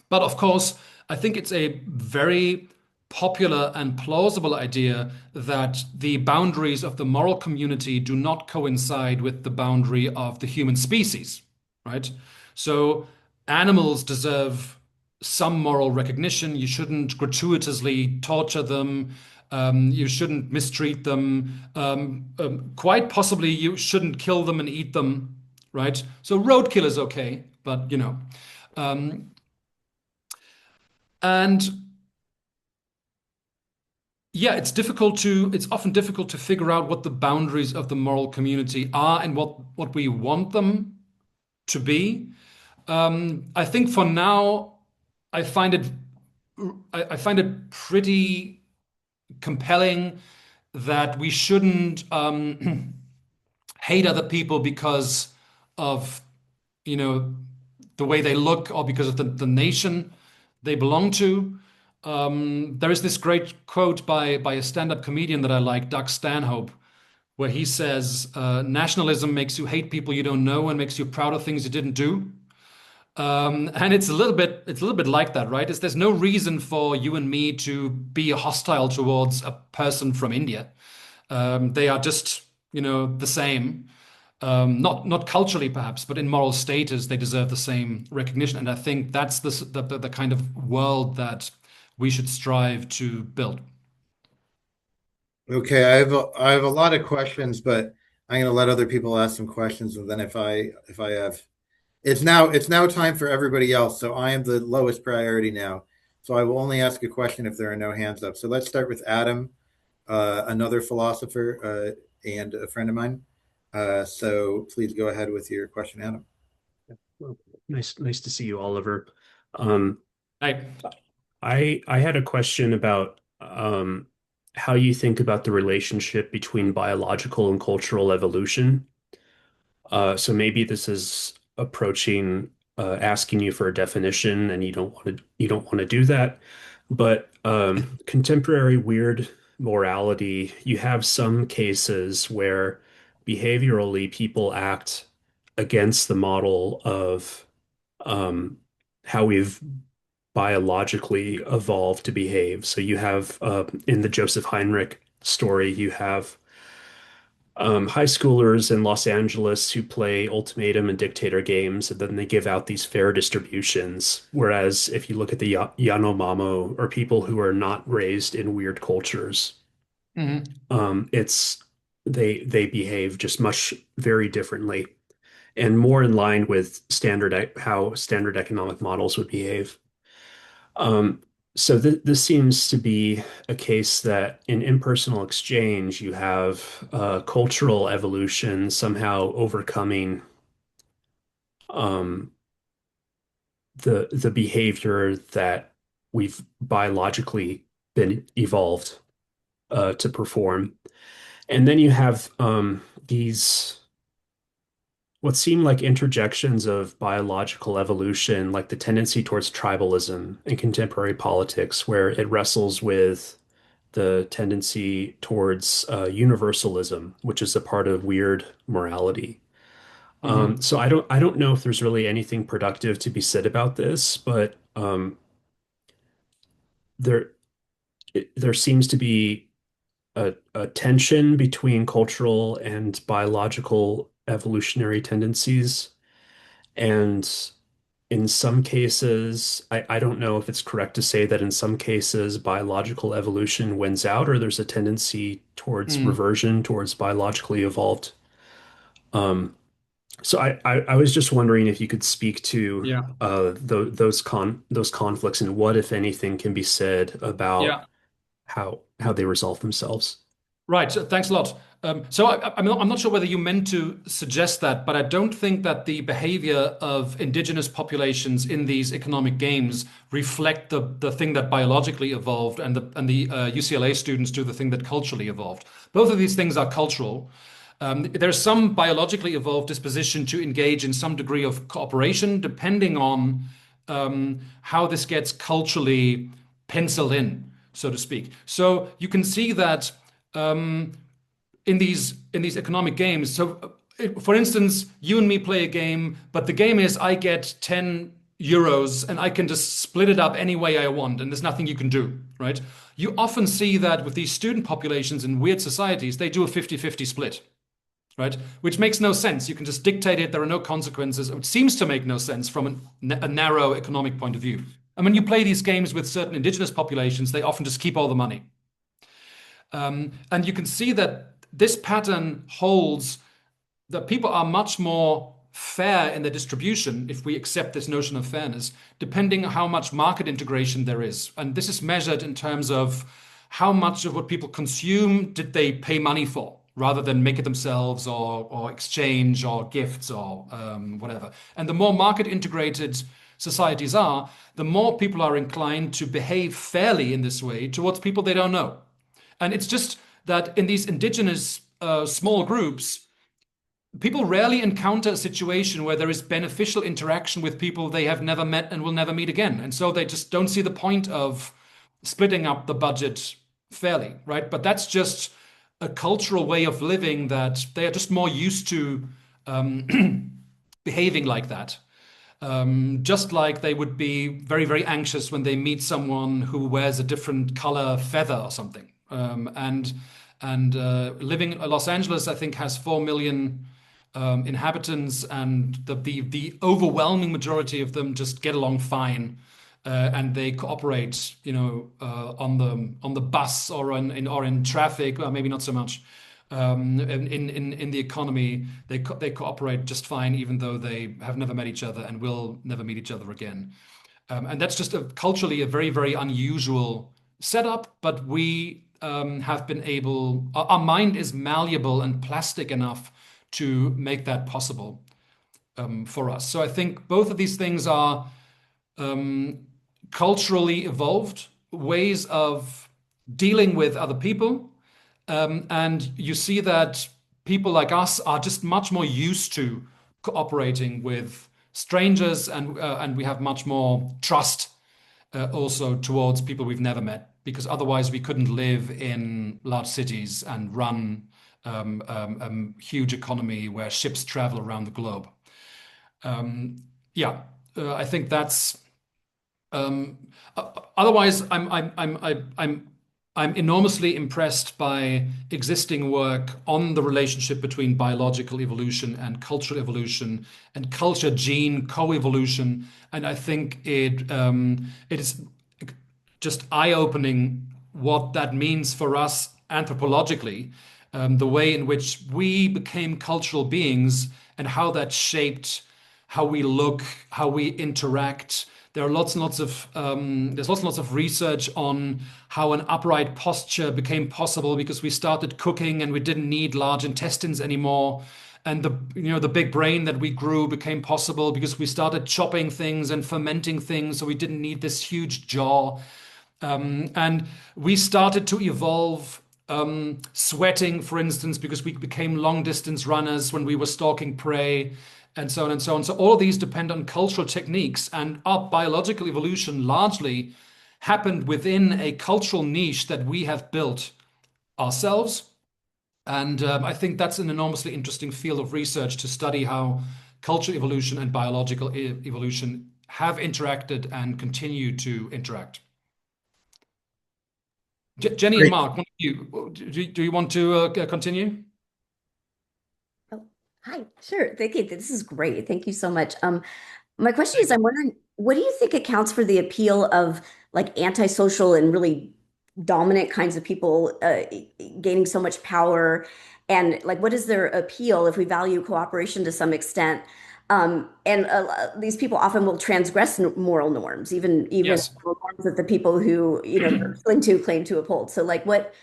S2: But of course, I think it's a very popular and plausible idea that the boundaries of the moral community do not coincide with the boundary of the human species, right? So animals deserve some moral recognition. You shouldn't gratuitously torture them. You shouldn't mistreat them. Quite possibly, you shouldn't kill them and eat them, right? So roadkill is okay, but Um, and yeah, it's often difficult to figure out what the boundaries of the moral community are and what we want them to be. I think for now, I find it I find it pretty compelling that we shouldn't hate other people because of you know the way they look or because of the nation they belong to. There is this great quote by a stand-up comedian that I like, Doug Stanhope, where he says, "Nationalism makes you hate people you don't know and makes you proud of things you didn't do." And it's a little bit like that, right? There's no reason for you and me to be hostile towards a person from India. They are just, the same. Not culturally perhaps, but in moral status, they deserve the same recognition. And I think that's the kind of world that we should strive to build.
S1: Okay, I have a lot of questions, but I'm going to let other people ask some questions, and then if I have it's now time for everybody else. So I am the lowest priority now. So I will only ask a question if there are no hands up. So let's start with Adam, another philosopher and a friend of mine. So please go ahead with your question, Adam.
S4: Well, nice to see you, Oliver. Um,
S2: Right.
S4: I had a question about how you think about the relationship between biological and cultural evolution. So maybe this is approaching asking you for a definition, and you don't want to do that. But contemporary weird morality, you have some cases where behaviorally people act against the model of um, how we've biologically evolved to behave. So you have in the Joseph Heinrich story, you have high schoolers in Los Angeles who play Ultimatum and Dictator games, and then they give out these fair distributions. Whereas if you look at the Yanomamo, or people who are not raised in weird cultures,
S2: Mhm.
S4: it's they behave just much very differently and more in line with how standard economic models would behave. Um, so this seems to be a case that in impersonal exchange, you have cultural evolution somehow overcoming um, the behavior that we've biologically been evolved to perform. And then you have these what seem like interjections of biological evolution, like the tendency towards tribalism in contemporary politics, where it wrestles with the tendency towards universalism, which is a part of weird morality.
S2: Mhm.
S4: So I don't know if there's really anything productive to be said about this, but there there seems to be a tension between cultural and biological evolutionary tendencies. And in some cases, I don't know if it's correct to say that in some cases biological evolution wins out, or there's a tendency towards
S2: Mm.
S4: reversion towards biologically evolved. Um, so I was just wondering if you could speak to
S2: Yeah.
S4: those conflicts and what, if anything, can be said about
S2: Yeah.
S4: how they resolve themselves.
S2: Right. Thanks a lot. I'm not sure whether you meant to suggest that, but I don't think that the behavior of indigenous populations in these economic games reflect the thing that biologically evolved, and the UCLA students do the thing that culturally evolved. Both of these things are cultural. There's some biologically evolved disposition to engage in some degree of cooperation, depending on how this gets culturally penciled in, so to speak. So you can see that in these economic games. So, for instance, you and me play a game, but the game is I get 10 euros and I can just split it up any way I want, and there's nothing you can do, right? You often see that with these student populations in weird societies, they do a 50-50 split, right? Which makes no sense. You can just dictate it. There are no consequences. It seems to make no sense from a narrow economic point of view. And when you play these games with certain indigenous populations, they often just keep all the money. And you can see that this pattern holds, that people are much more fair in their distribution if we accept this notion of fairness, depending on how much market integration there is. And this is measured in terms of how much of what people consume did they pay money for, rather than make it themselves, or exchange, or gifts, or whatever. And the more market integrated societies are, the more people are inclined to behave fairly in this way towards people they don't know. And it's just that in these indigenous small groups, people rarely encounter a situation where there is beneficial interaction with people they have never met and will never meet again. And so they just don't see the point of splitting up the budget fairly, right? But that's just a cultural way of living that they are just more used to behaving like that. Just like they would be very, very anxious when they meet someone who wears a different color feather or something. Living Los Angeles, I think, has 4 million inhabitants, and the overwhelming majority of them just get along fine, and they cooperate, on the bus, or in traffic. Well, maybe not so much. In the economy, they cooperate just fine, even though they have never met each other and will never meet each other again. And that's just culturally a very, very unusual setup. But we have been able, our mind is malleable and plastic enough to make that possible for us. So I think both of these things are culturally evolved ways of dealing with other people. And you see that people like us are just much more used to cooperating with strangers, and we have much more trust also towards people we've never met, because otherwise we couldn't live in large cities and run huge economy where ships travel around the globe. Yeah, I think that's. Um, Otherwise, I'm I'm enormously impressed by existing work on the relationship between biological evolution and cultural evolution and culture gene co-evolution. And I think it is just eye-opening what that means for us anthropologically, the way in which we became cultural beings and how that shaped how we look, how we interact. There are lots and lots of there's lots and lots of research on how an upright posture became possible because we started cooking and we didn't need large intestines anymore. And the big brain that we grew became possible because we started chopping things and fermenting things, so we didn't need this huge jaw. And we started to evolve sweating, for instance, because we became long distance runners when we were stalking prey, and so on and so on. So all of these depend on cultural techniques, and our biological evolution largely happened within a cultural niche that we have built ourselves. And I think that's an enormously interesting field of research to study how cultural evolution and biological evolution have interacted and continue to interact. Jenny and
S1: Great.
S2: Mark, do you want to continue?
S5: Oh, hi. Sure. Thank you. This is great. Thank you so much. My question is, I'm wondering, what do you think accounts for the appeal of like antisocial and really dominant kinds of people gaining so much power? And like, what is their appeal if we value cooperation to some extent? And these people often will transgress moral norms, even
S2: Yes.
S5: moral norms that the people who, they're claim to uphold. So like what,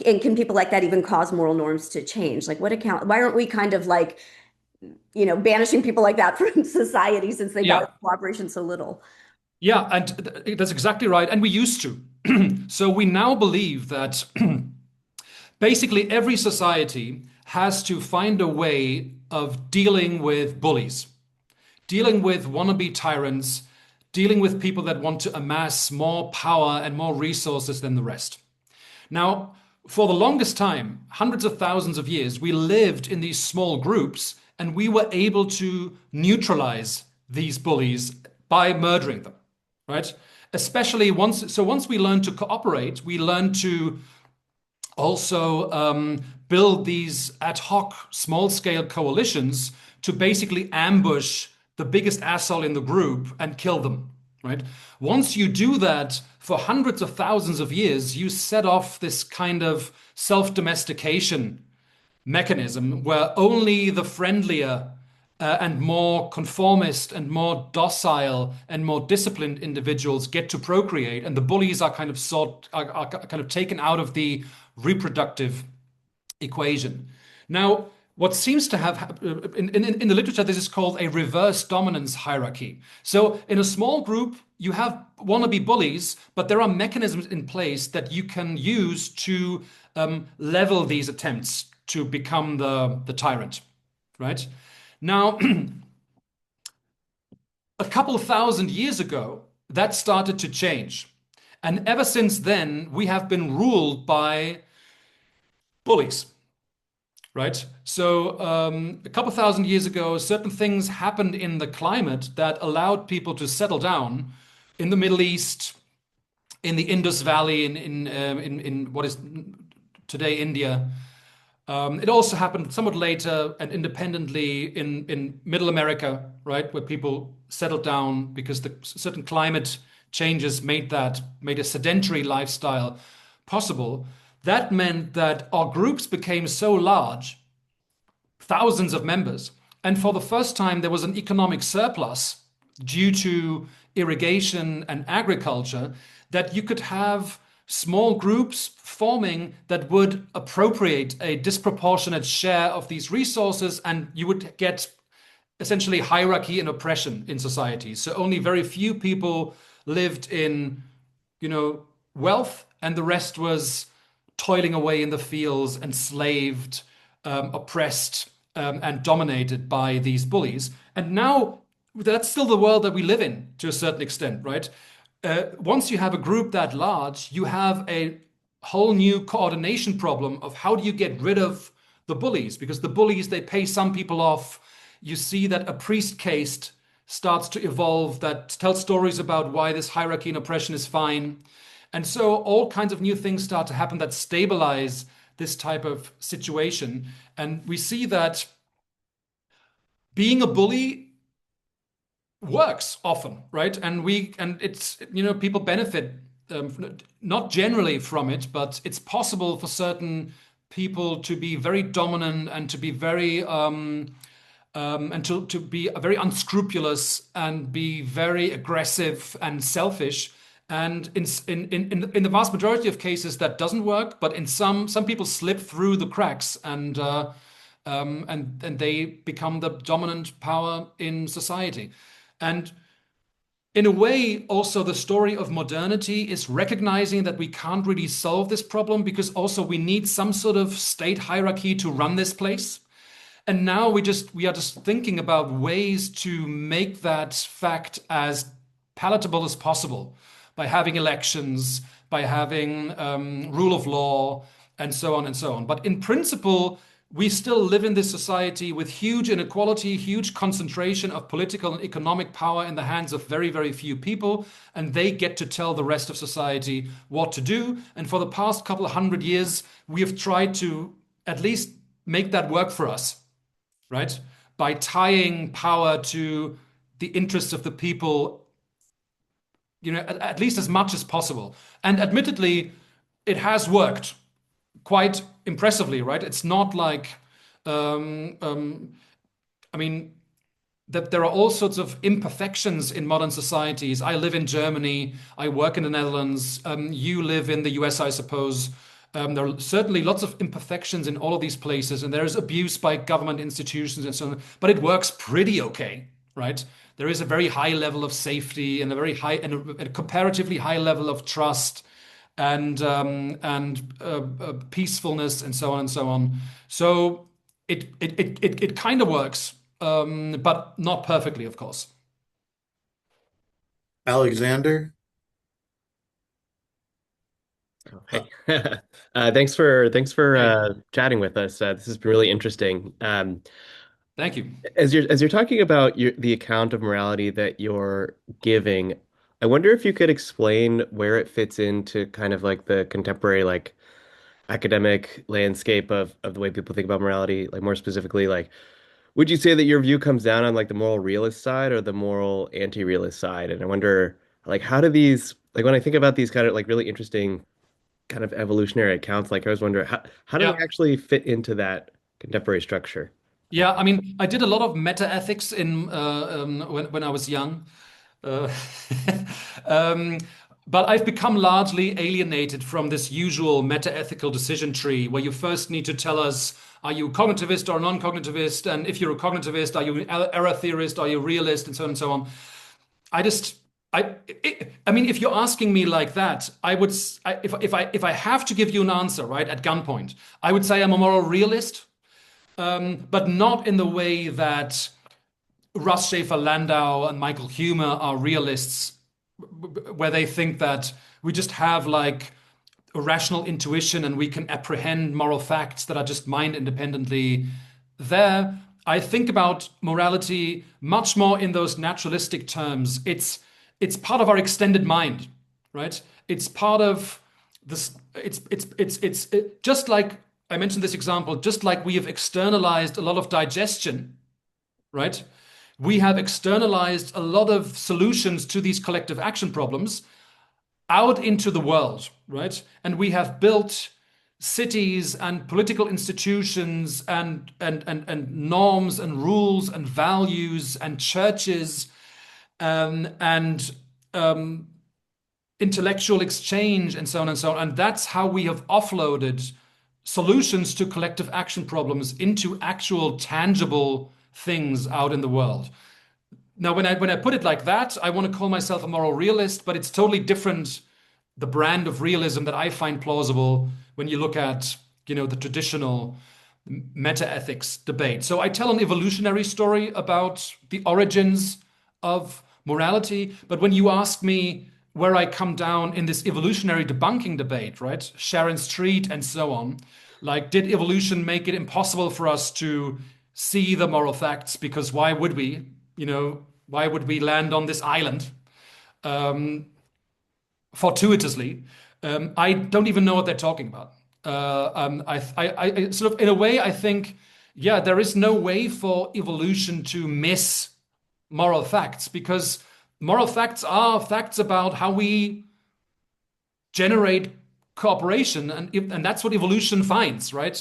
S5: and can people like that even cause moral norms to change? Like why aren't we kind of like, banishing people like that from society since they value
S2: Yeah.
S5: cooperation so little?
S2: Yeah, and that's exactly right. And we used to. So we now believe that basically every society has to find a way of dealing with bullies, dealing with wannabe tyrants, dealing with people that want to amass more power and more resources than the rest. Now, for the longest time, hundreds of thousands of years, we lived in these small groups and we were able to neutralize these bullies by murdering them, right? Especially once we learned to cooperate, we learned to also build these ad hoc small scale coalitions to basically ambush the biggest asshole in the group and kill them, right? Once you do that for hundreds of thousands of years, you set off this kind of self-domestication mechanism where only the friendlier and more conformist and more docile and more disciplined individuals get to procreate, and the bullies are kind of kind of taken out of the reproductive equation. Now, what seems to have in the literature, this is called a reverse dominance hierarchy. So in a small group, you have wannabe bullies, but there are mechanisms in place that you can use to level these attempts to become the tyrant, right? Now, a couple of thousand years ago, that started to change. And ever since then, we have been ruled by bullies, right? So a couple thousand years ago, certain things happened in the climate that allowed people to settle down in the Middle East, in the Indus Valley, in what is today India. It also happened somewhat later and independently in Middle America, right, where people settled down because the certain climate changes made a sedentary lifestyle possible. That meant that our groups became so large, thousands of members, and for the first time there was an economic surplus due to irrigation and agriculture, that you could have small groups forming that would appropriate a disproportionate share of these resources, and you would get essentially hierarchy and oppression in society. So only very few people lived in, wealth, and the rest was toiling away in the fields, enslaved, oppressed, and dominated by these bullies. And now that's still the world that we live in to a certain extent, right? Once you have a group that large, you have a whole new coordination problem of how do you get rid of the bullies? Because the bullies, they pay some people off. You see that a priest caste starts to evolve that tells stories about why this hierarchy and oppression is fine. And so all kinds of new things start to happen that stabilize this type of situation. And we see that being a bully works often, right? And it's, people benefit, not generally from it, but it's possible for certain people to be very dominant and to be very and to be very unscrupulous and be very aggressive and selfish. And in the vast majority of cases, that doesn't work. But in some people slip through the cracks, and they become the dominant power in society. And in a way, also the story of modernity is recognizing that we can't really solve this problem, because also we need some sort of state hierarchy to run this place. And now we are just thinking about ways to make that fact as palatable as possible by having elections, by having rule of law, and so on and so on. But in principle, we still live in this society with huge inequality, huge concentration of political and economic power in the hands of very, very few people, and they get to tell the rest of society what to do. And for the past couple of 100 years, we have tried to at least make that work for us, right? By tying power to the interests of the people, at least as much as possible. And admittedly, it has worked quite impressively, right? It's not like, I mean, that there are all sorts of imperfections in modern societies. I live in Germany. I work in the Netherlands. You live in the US, I suppose. There are certainly lots of imperfections in all of these places, and there is abuse by government institutions and so on. But it works pretty okay, right? There is a very high level of safety and a comparatively high level of trust and peacefulness and so on and so on. So it kind of works, but not perfectly, of course.
S1: Alexander.
S6: Hey, thanks for
S2: Hey,
S6: chatting with us. This has been really interesting.
S2: thank you.
S6: As you're talking about the account of morality that you're giving, I wonder if you could explain where it fits into kind of like the contemporary like academic landscape of the way people think about morality. Like more specifically, like would you say that your view comes down on like the moral realist side or the moral anti-realist side? And I wonder like how do these like when I think about these kind of like really interesting kind of evolutionary accounts. Like I was wondering, how do they
S2: Yeah.
S6: actually fit into that contemporary structure?
S2: Yeah, I mean, I did a lot of meta ethics in when I was young, uh, um, but I've become largely alienated from this usual meta ethical decision tree, where you first need to tell us, are you cognitivist or non-cognitivist, and if you're a cognitivist, are you an error theorist, are you a realist, and so on and so on. I just. I mean, if you're asking me like that, I would, if I have to give you an answer, right, at gunpoint, I would say I'm a moral realist, but not in the way that Russ Schaefer Landau and Michael Humer are realists, where they think that we just have like a rational intuition and we can apprehend moral facts that are just mind independently there. I think about morality much more in those naturalistic terms. It's part of our extended mind, right? It's part of this. Just like I mentioned this example, just like we have externalized a lot of digestion, right? We have externalized a lot of solutions to these collective action problems out into the world, right? And we have built cities and political institutions and norms and rules and values and churches and intellectual exchange and so on and so on. And that's how we have offloaded solutions to collective action problems into actual tangible things out in the world. Now, when I put it like that, I want to call myself a moral realist, but it's totally different, the brand of realism that I find plausible when you look at, the traditional meta-ethics debate. So I tell an evolutionary story about the origins of morality, but when you ask me where I come down in this evolutionary debunking debate, right? Sharon Street and so on, like, did evolution make it impossible for us to see the moral facts? Because why would we? Why would we land on this island? fortuitously, I don't even know what they're talking about. I sort of, in a way, I think, yeah, there is no way for evolution to miss moral facts because moral facts are facts about how we generate cooperation, and that's what evolution finds, right?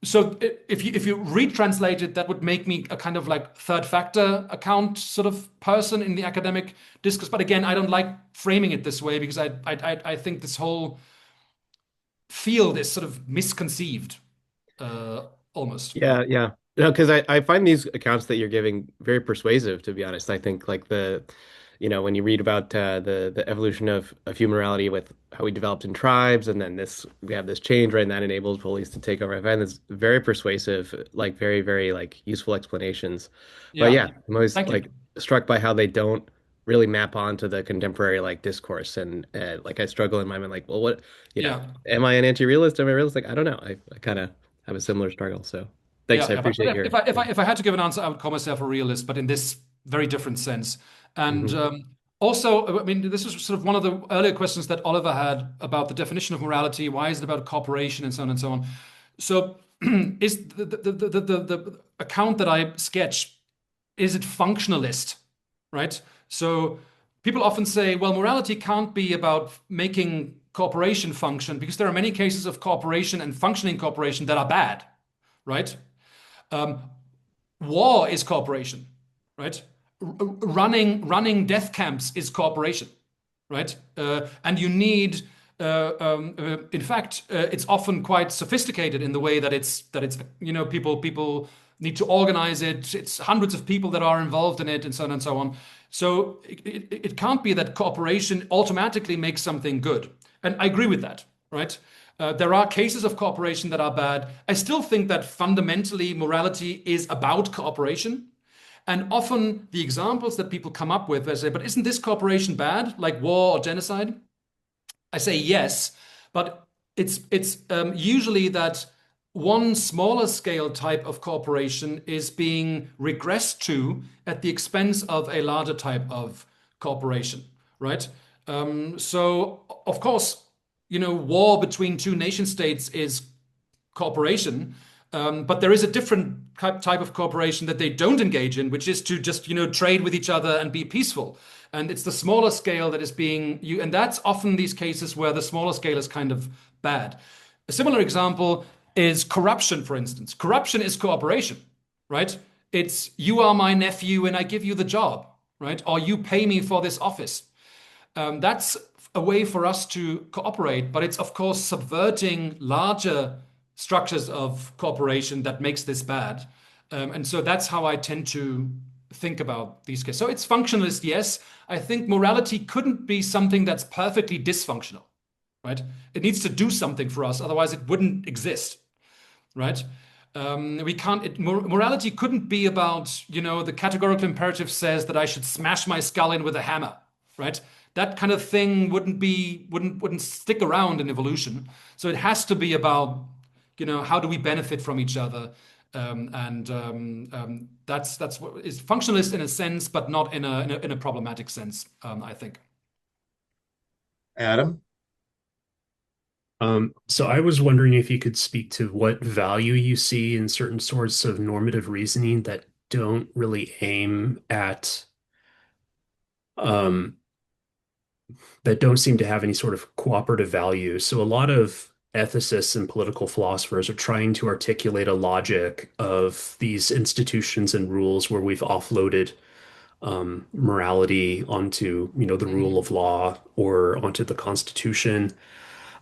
S2: So if you retranslate it, that would make me a kind of like third factor account sort of person in the academic discourse. But again, I don't like framing it this way because I think this whole field is sort of misconceived, uh, almost.
S6: Yeah, yeah. No, because I find these accounts that you're giving very persuasive, to be honest. I think like when you read about the evolution of human morality with how we developed in tribes, and then we have this change, right, and that enables police to take over. I find this very persuasive, like very, very like useful explanations. But
S2: Yeah,
S6: yeah, I'm always
S2: thank you.
S6: like struck by how they don't really map onto the contemporary like discourse, and like I struggle in my mind, like, well, what, you know,
S2: Yeah.
S6: am I an anti-realist? Am I a realist? Like, I don't know. I kind of have a similar struggle. So. Thanks.
S2: Yeah,
S6: I
S2: yeah, but
S6: appreciate
S2: if
S6: your.
S2: I if I if I had to give an answer, I would call myself a realist, but in this very different sense. And
S6: Mhm.
S2: also, I mean, this was sort of one of the earlier questions that Oliver had about the definition of morality. Why is it about cooperation and so on and so on? So, is the account that I sketch, is it functionalist, right? So people often say, well, morality can't be about making cooperation function because there are many cases of cooperation and functioning cooperation that are bad, right? Um, War is cooperation, right? Running death camps is cooperation, right? And you need, in fact, it's often quite sophisticated in the way that it's people need to organize it. It's hundreds of people that are involved in it, and so on and so on. So it can't be that cooperation automatically makes something good. And I agree with that, right? There are cases of cooperation that are bad. I still think that fundamentally morality is about cooperation. And often the examples that people come up with, they say, but isn't this cooperation bad, like war or genocide? I say yes, but it's usually that one smaller scale type of cooperation is being regressed to at the expense of a larger type of cooperation, right? So of course, war between two nation states is cooperation, but there is a different type of cooperation that they don't engage in, which is to just trade with each other and be peaceful. And it's the smaller scale that is being you, and that's often these cases where the smaller scale is kind of bad. A similar example is corruption, for instance. Corruption is cooperation, right? It's you are my nephew and I give you the job, right? Or you pay me for this office. That's a way for us to cooperate, but it's of course subverting larger structures of cooperation that makes this bad. And so that's how I tend to think about these cases. So it's functionalist, yes. I think morality couldn't be something that's perfectly dysfunctional, right? It needs to do something for us, otherwise it wouldn't exist, right? We can't. Morality couldn't be about the categorical imperative says that I should smash my skull in with a hammer, right? That kind of thing wouldn't stick around in evolution. So it has to be about how do we benefit from each other, and that's what is functionalist in a sense, but not in a problematic sense. I think.
S1: Adam?
S4: So I was wondering if you could speak to what value you see in certain sorts of normative reasoning that don't really aim at um, that don't seem to have any sort of cooperative value. So a lot of ethicists and political philosophers are trying to articulate a logic of these institutions and rules where we've offloaded morality onto, the rule
S2: Mhm.
S4: of law or onto the Constitution.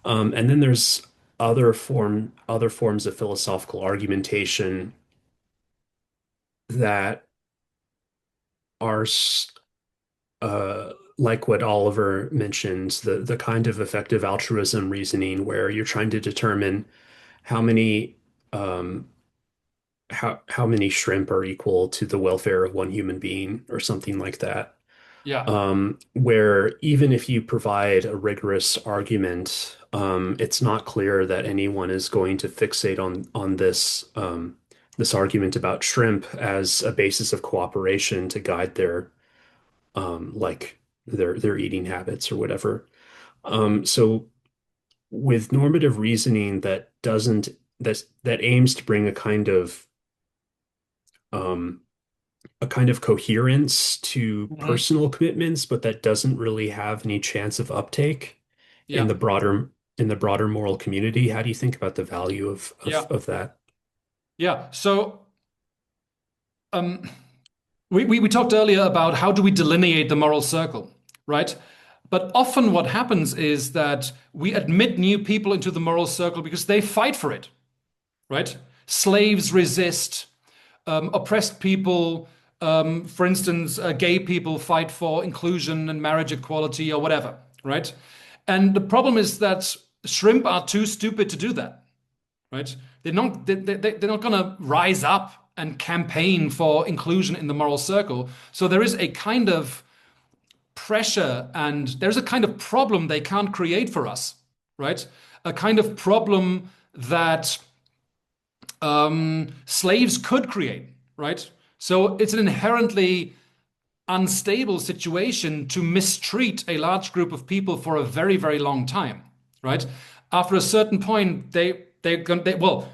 S4: And then there's other forms of philosophical argumentation that are like what Oliver mentioned, the kind of effective altruism reasoning where you're trying to determine how many um, how many shrimp are equal to the welfare of one human being or something like that.
S2: Yeah.
S4: Where even if you provide a rigorous argument, it's not clear that anyone is going to fixate on this argument about shrimp as a basis of cooperation to guide their like their eating habits or whatever. So with normative reasoning that doesn't that aims to bring um, a kind of coherence to
S2: Mhm.
S4: personal commitments, but that doesn't really have any chance of uptake in
S2: Yeah,
S4: the broader moral community. How do you think about the value
S2: yeah,
S4: of that?
S2: yeah. So um, we talked earlier about how do we delineate the moral circle, right? But often what happens is that we admit new people into the moral circle because they fight for it, right? Slaves resist, oppressed people, for instance, gay people fight for inclusion and marriage equality or whatever, right? And the problem is that shrimp are too stupid to do that, right? They're not going to rise up and campaign for inclusion in the moral circle. So there is a kind of pressure and there's a kind of problem they can't create for us, right? A kind of problem that slaves could create, right? So it's an inherently unstable situation to mistreat a large group of people for a very, very long time, right? After a certain point, well,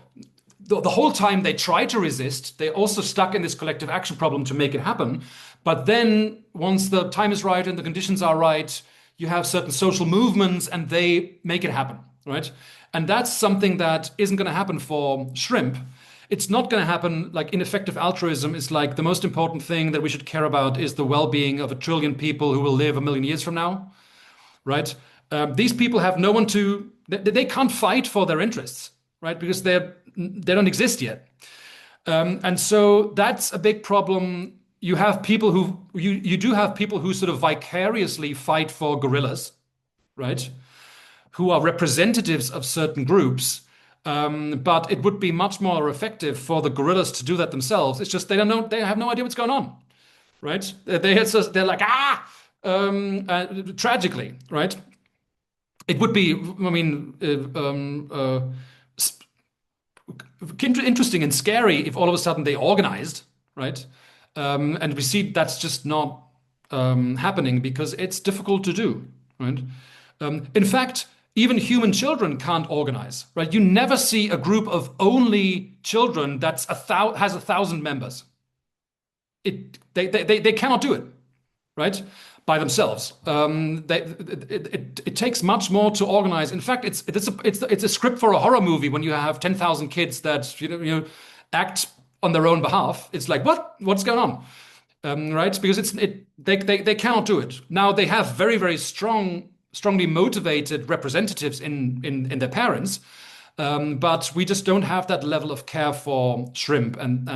S2: the whole time they try to resist, they're also stuck in this collective action problem to make it happen. But then once the time is right and the conditions are right, you have certain social movements and they make it happen, right? And that's something that isn't going to happen for shrimp. It's not going to happen like ineffective altruism is like the most important thing that we should care about is the well-being of a trillion people who will live a million years from now, right? These people have no one to, they can't fight for their interests, right? Because they don't exist yet. And so that's a big problem. You have people who, you do have people who sort of vicariously fight for gorillas, right? Who are representatives of certain groups. But it would be much more effective for the gorillas to do that themselves. It's just they don't know, they have no idea what's going on, right? They're like, tragically, right? It would be, I mean, interesting and scary if all of a sudden they organized, right? And we see that's just not happening because it's difficult to do, right? In fact, even human children can't organize, right? You never see a group of only children that's has 1,000 members. They cannot do it, right? By themselves. It takes much more to organize. In fact, it's a script for a horror movie when you have 10,000 kids that act on their own behalf. It's like what's going on, right? Because they cannot do it. Now they have very very strongly motivated representatives in their parents. But we just don't have that level of care for shrimp. And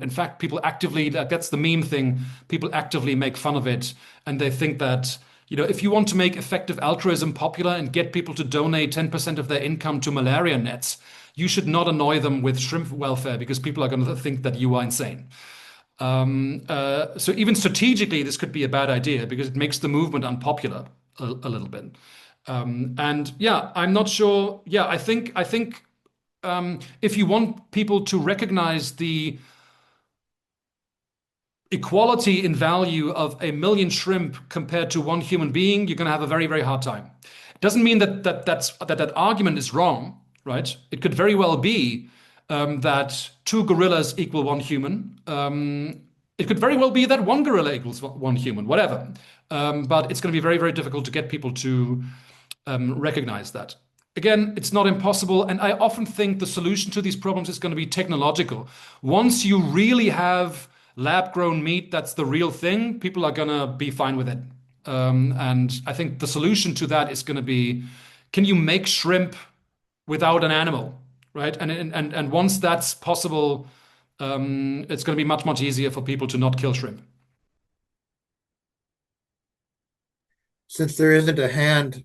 S2: in fact, people actively, that's the meme thing, people actively make fun of it. And they think that, if you want to make effective altruism popular and get people to donate 10% of their income to malaria nets, you should not annoy them with shrimp welfare because people are going to think that you are insane. So even strategically, this could be a bad idea because it makes the movement unpopular a little bit. And yeah, I'm not sure. Yeah, I think if you want people to recognize the equality in value of a million shrimp compared to one human being, you're going to have a very, very hard time. It doesn't mean that argument is wrong, right? It could very well be that two gorillas equal one human. It could very well be that one gorilla equals one human, whatever. But it's going to be very, very difficult to get people to recognize that. Again, it's not impossible. And I often think the solution to these problems is going to be technological. Once you really have lab grown meat, that's the real thing, people are going to be fine with it. And I think the solution to that is going to be, can you make shrimp without an animal, right? And once that's possible, it's going to be much, much easier for people to not kill shrimp.
S1: Since there isn't a hand,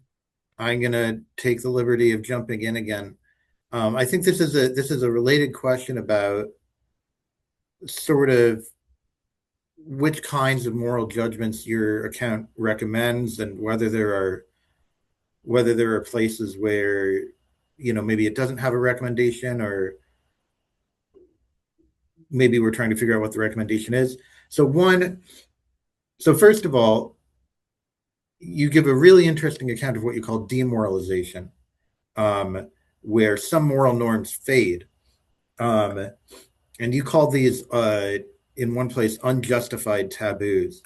S1: I'm going to take the liberty of jumping in again. I think this is a related question about sort of which kinds of moral judgments your account recommends and whether there are places where maybe it doesn't have a recommendation, or maybe we're trying to figure out what the recommendation is. So first of all, you give a really interesting account of what you call demoralization, where some moral norms fade. Um, and you call these, in one place, unjustified taboos.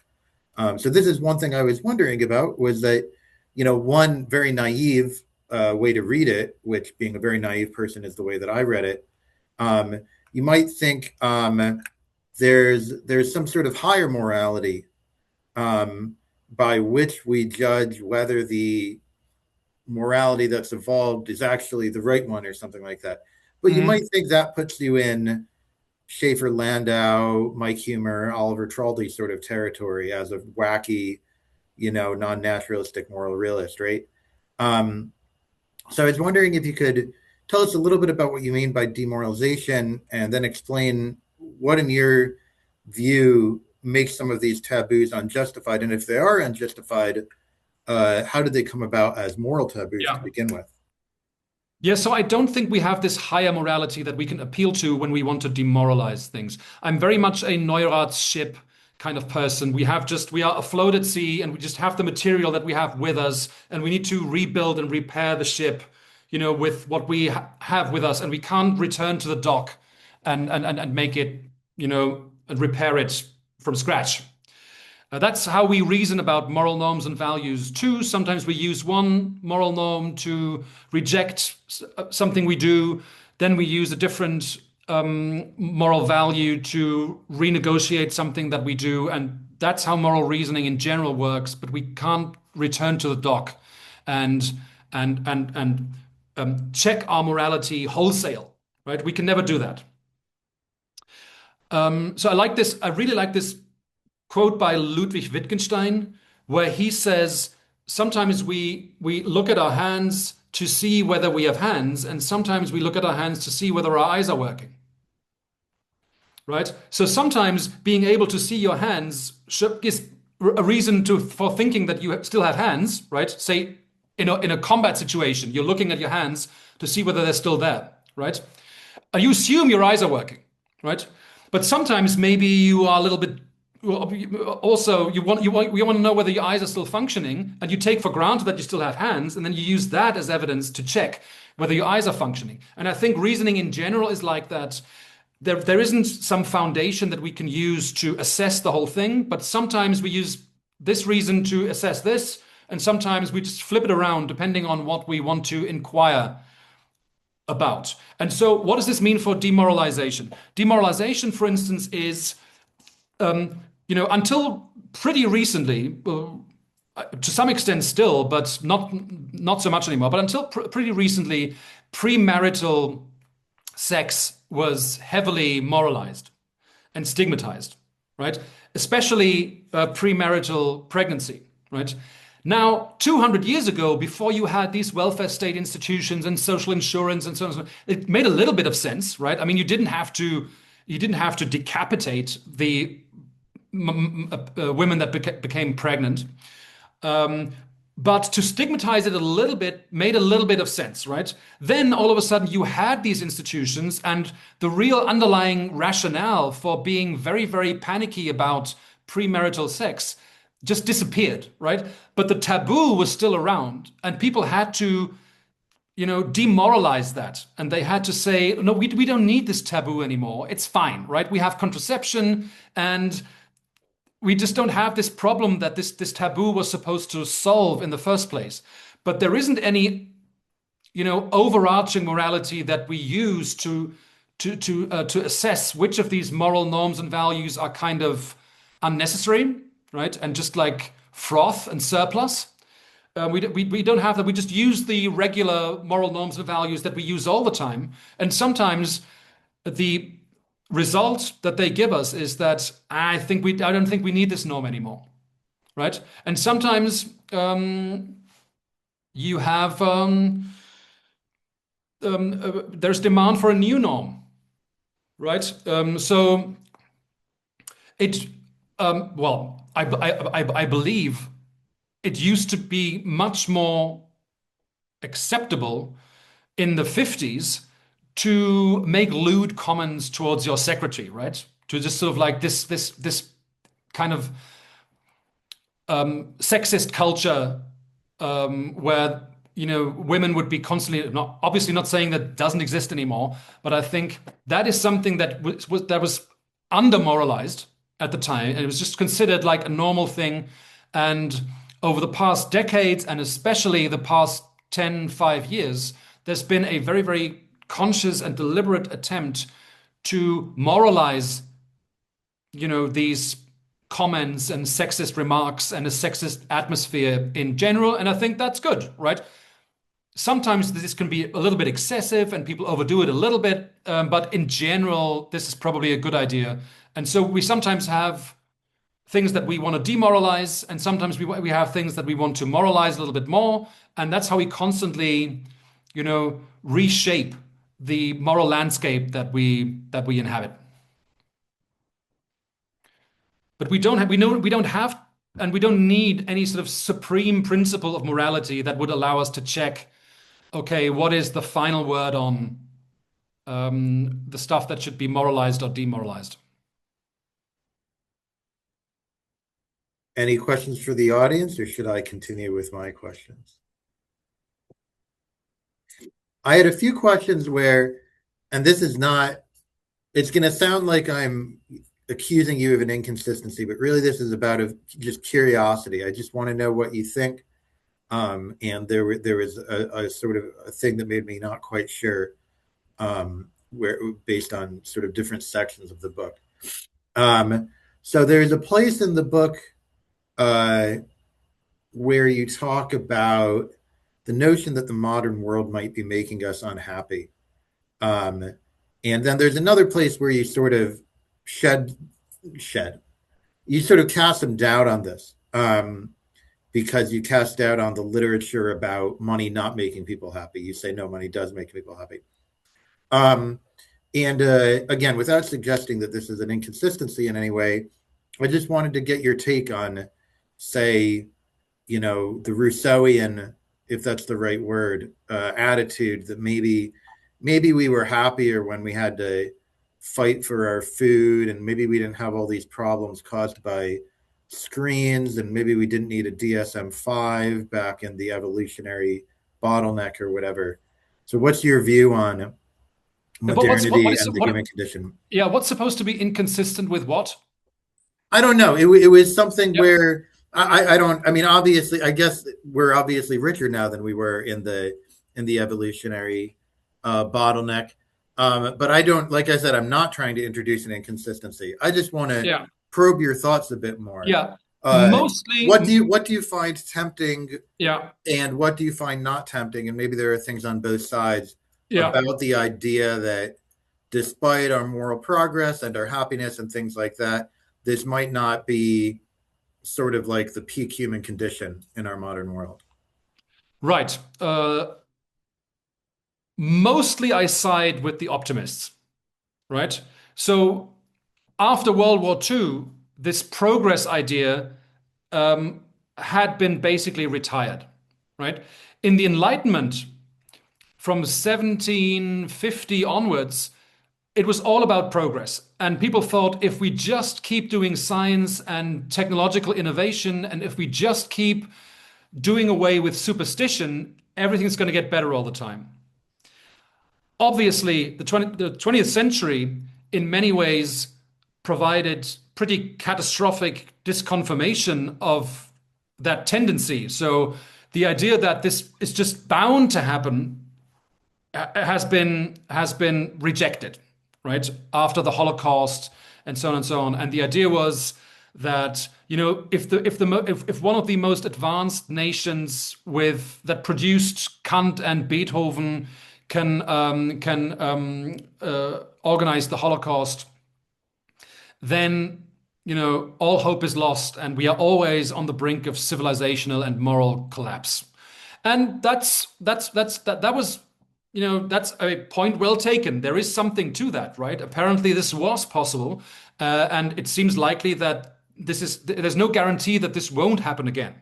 S1: So this is one thing I was wondering about, was that, one very naive way to read it, which being a very naive person is the way that I read it. Um, you might think there's some sort of higher morality by which we judge whether the morality that's evolved is actually the right one or something like that. But you might think that puts you in Schaefer Landau, Mike Humer, Oliver Traldi sort of territory as a wacky, non-naturalistic moral realist, right? So I was wondering if you could tell us a little bit about what you mean by demoralization, and then explain what, in your view, makes some of these taboos unjustified, and if they are unjustified, how did they come about as moral taboos to begin with?
S2: Yeah, so I don't think we have this higher morality that we can appeal to when we want to demoralize things. I'm very much a Neurath's ship kind of person. We are afloat at sea, and we just have the material that we have with us, and we need to rebuild and repair the ship, with what we have with us, and we can't return to the dock and make it, and repair it from scratch. That's how we reason about moral norms and values too. Sometimes we use one moral norm to reject something we do. Then we use a different moral value to renegotiate something that we do. And that's how moral reasoning in general works. But we can't return to the dock and check our morality wholesale, right? We can never do that. So I like this. I really like this quote by Ludwig Wittgenstein, where he says, sometimes we look at our hands to see whether we have hands, and sometimes we look at our hands to see whether our eyes are working. Right? So sometimes being able to see your hands is a reason for thinking that you still have hands, right? Say in a combat situation, you're looking at your hands to see whether they're still there, right? You assume your eyes are working, right? But sometimes maybe you are a little bit. Also, you want to know whether your eyes are still functioning, and you take for granted that you still have hands, and then you use that as evidence to check whether your eyes are functioning. And I think reasoning in general is like that. There isn't some foundation that we can use to assess the whole thing, but sometimes we use this reason to assess this, and sometimes we just flip it around depending on what we want to inquire about. And so what does this mean for demoralization? Demoralization, for instance, is until pretty recently, to some extent still, but not so much anymore, but until pretty recently, premarital sex was heavily moralized and stigmatized, right? Especially premarital pregnancy, right? Now, 200 years ago, before you had these welfare state institutions and social insurance and so on, it made a little bit of sense, right? I mean, you didn't have to decapitate the women that became pregnant. But to stigmatize it a little bit made a little bit of sense, right? Then all of a sudden you had these institutions, and the real underlying rationale for being very, very panicky about premarital sex just disappeared, right? But the taboo was still around, and people had to, demoralize that. And they had to say, no, we don't need this taboo anymore. It's fine, right? We have contraception, and we just don't have this problem that this taboo was supposed to solve in the first place. But there isn't any, overarching morality that we use to assess which of these moral norms and values are kind of unnecessary, right? And just like froth and surplus. We don't have that. We just use the regular moral norms and values that we use all the time. And sometimes the result that they give us is that I don't think we need this norm anymore, right? And sometimes you have there's demand for a new norm, right? So it I believe it used to be much more acceptable in the 50s to make lewd comments towards your secretary, right? To just sort of like this kind of sexist culture where women would be constantly not obviously not saying that doesn't exist anymore, but I think that is something that was under moralized at the time, and it was just considered like a normal thing. And over the past decades, and especially the past 5 years, there's been a very, very conscious and deliberate attempt to moralize these comments and sexist remarks and a sexist atmosphere in general. And I think that's good, right? Sometimes this can be a little bit excessive and people overdo it a little bit, but in general, this is probably a good idea. And so we sometimes have things that we want to demoralize, and sometimes we have things that we want to moralize a little bit more. And that's how we constantly, reshape the moral landscape that we inhabit. But we don't have, and we don't need any sort of supreme principle of morality that would allow us to check, okay, what is the final word on the stuff that should be moralized or demoralized?
S1: Any questions for the audience, or should I continue with my questions? I had a few questions where, and this is not, it's going to sound like I'm accusing you of an inconsistency, but really this is about just curiosity. I just want to know what you think. And there was a sort of a thing that made me not quite sure, where based on sort of different sections of the book. So there's a place in the book where you talk about the notion that the modern world might be making us unhappy. And then there's another place where you sort of you sort of cast some doubt on this, because you cast doubt on the literature about money not making people happy. You say, no, money does make people happy. And again, without suggesting that this is an inconsistency in any way, I just wanted to get your take on, say, the Rousseauian, if that's the right word, attitude that maybe we were happier when we had to fight for our food, and maybe we didn't have all these problems caused by screens, and maybe we didn't need a DSM-5 back in the evolutionary bottleneck or whatever. So what's your view on modernity and the human condition?
S2: Yeah, what's supposed to be inconsistent with what?
S1: I don't know. It was something where I mean, obviously, I guess we're obviously richer now than we were in the evolutionary bottleneck. But I don't, like I said, I'm not trying to introduce an inconsistency. I just want to probe your thoughts a bit more.
S2: Yeah. Mostly,
S1: what do you find tempting?
S2: Yeah.
S1: And what do you find not tempting? And maybe there are things on both sides about the idea that despite our moral progress and our happiness and things like that, this might not be sort of like the peak human condition in our modern world.
S2: Right. Mostly I side with the optimists, right? So after World War II, this progress idea had been basically retired, right? In the Enlightenment, from 1750 onwards, it was all about progress. And people thought if we just keep doing science and technological innovation, and if we just keep doing away with superstition, everything's going to get better all the time. Obviously, the 20th century, in many ways, provided pretty catastrophic disconfirmation of that tendency. So the idea that this is just bound to happen has been rejected, right? After the Holocaust and so on and so on. And the idea was that, if one of the most advanced nations that produced Kant and Beethoven can organize the Holocaust, then all hope is lost, and we are always on the brink of civilizational and moral collapse. And that was a point well taken. There is something to that, right? Apparently, this was possible, and it seems likely that there's no guarantee that this won't happen again.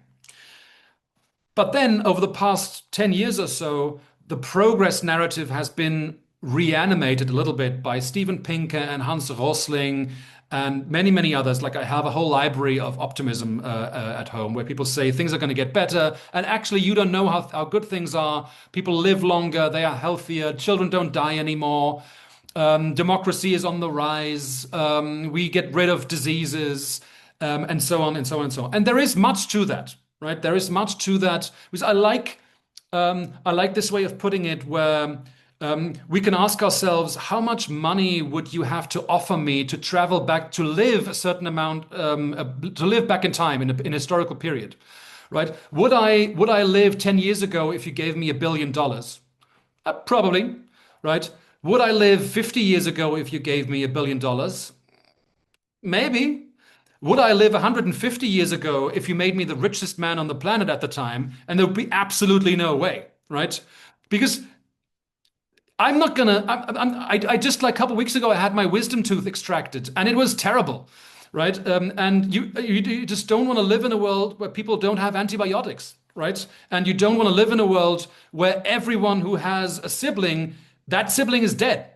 S2: But then, over the past 10 years or so, the progress narrative has been reanimated a little bit by Steven Pinker and Hans Rosling and many, many others. Like I have a whole library of optimism at home where people say things are going to get better. And actually, you don't know how good things are. People live longer, they are healthier, children don't die anymore. Democracy is on the rise. We get rid of diseases, and so on and so on and so on. And there is much to that, right? There is much to that, which I like this way of putting it, where we can ask ourselves, how much money would you have to offer me to travel back to live a certain amount, to live back in time in a historical period, right? Would I live 10 years ago if you gave me $1 billion? Probably, right? Would I live 50 years ago if you gave me $1 billion? Maybe. Would I live 150 years ago if you made me the richest man on the planet at the time? And there would be absolutely no way, right? Because I'm not gonna. I just like a couple of weeks ago, I had my wisdom tooth extracted, and it was terrible, right? And you just don't want to live in a world where people don't have antibiotics, right? And you don't want to live in a world where everyone who has a sibling, that sibling is dead,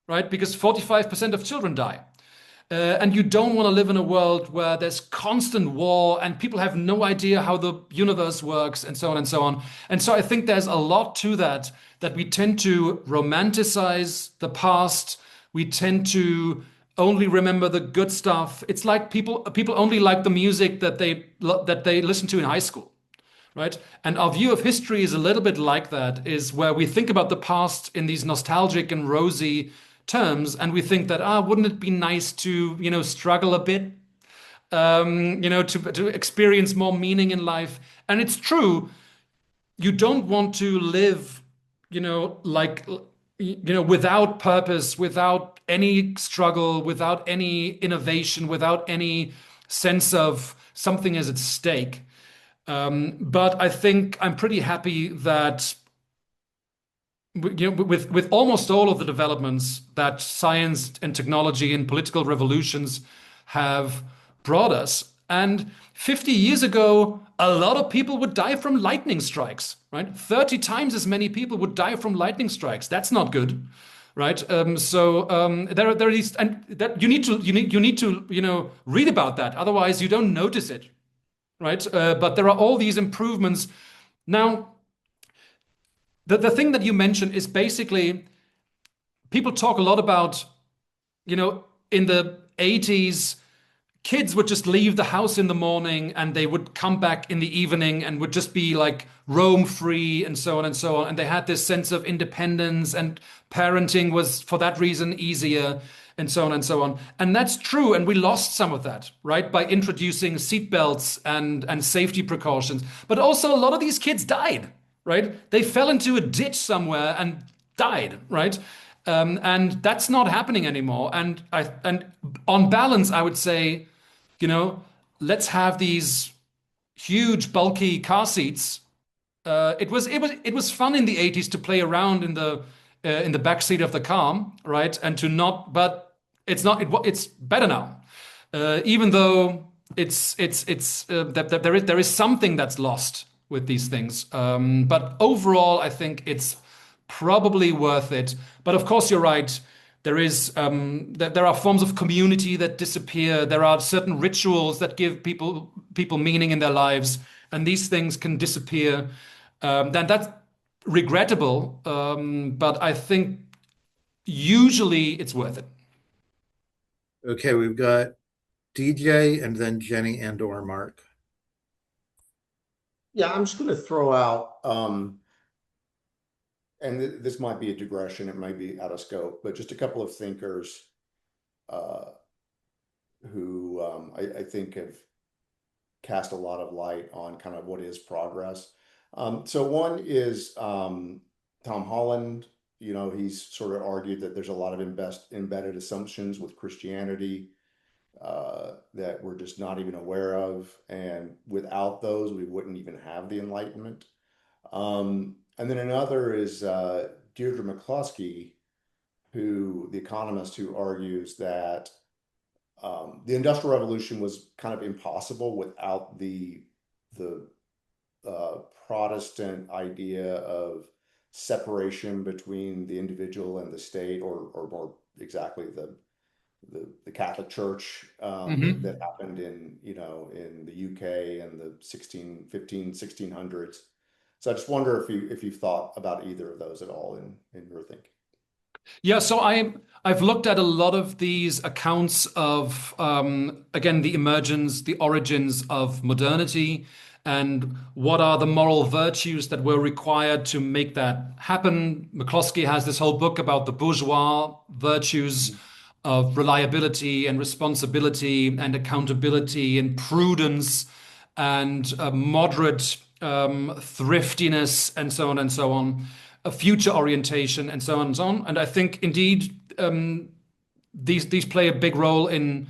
S2: right? Because 45% of children die. And you don't want to live in a world where there's constant war and people have no idea how the universe works and so on and so on. And so I think there's a lot to that, that we tend to romanticize the past. We tend to only remember the good stuff. It's like people only like the music that they listen to in high school, right? And our view of history is a little bit like that, is where we think about the past in these nostalgic and rosy terms, and we think that, wouldn't it be nice to, struggle a bit, to experience more meaning in life? And it's true, you don't want to live, like, without purpose, without any struggle, without any innovation, without any sense of something is at stake. But I think I'm pretty happy that with almost all of the developments that science and technology and political revolutions have brought us. And 50 years ago, a lot of people would die from lightning strikes, right? 30 times as many people would die from lightning strikes. That's not good, right? There are these, and that you need to read about that. Otherwise, you don't notice it, right? But there are all these improvements now. The thing that you mentioned is basically, people talk a lot about, in the 80s, kids would just leave the house in the morning and they would come back in the evening and would just be like roam free and so on and so on. And they had this sense of independence, and parenting was for that reason easier and so on and so on. And that's true. And we lost some of that, right? By introducing seatbelts and safety precautions. But also a lot of these kids died, right? They fell into a ditch somewhere and died, right? And that's not happening anymore. And on balance, I would say, let's have these huge, bulky car seats. It was fun in the 80s to play around in the back seat of the car, right? And to not, but it's not. It's better now, even though that there is something that's lost with these things. But overall, I think it's probably worth it. But of course, you're right. There are forms of community that disappear. There are certain rituals that give people meaning in their lives, and these things can disappear. Then that's regrettable. But I think usually it's worth it.
S1: Okay, we've got DJ and then Jenny and/or Mark.
S3: Yeah, I'm just going to throw out, and this might be a digression, it might be out of scope, but just a couple of thinkers who I think have cast a lot of light on kind of what is progress. So one is Tom Holland. He's sort of argued that there's a lot of embedded assumptions with Christianity that we're just not even aware of. And without those, we wouldn't even have the Enlightenment. And then another is Deirdre McCloskey, the economist, who argues that the Industrial Revolution was kind of impossible without the Protestant idea of separation between the individual and the state, or more exactly, the Catholic Church
S2: Hmm.
S3: that happened in, in the UK in the 1600s. So I just wonder if you've thought about either of those at all in your thinking.
S2: Yeah, so I've looked at a lot of these accounts of again the emergence, the origins of modernity, and what are the moral virtues that were required to make that happen. McCloskey has this whole book about the bourgeois virtues of reliability and responsibility and accountability and prudence and moderate thriftiness and so on and so on, a future orientation and so on and so on. And I think indeed these play a big role in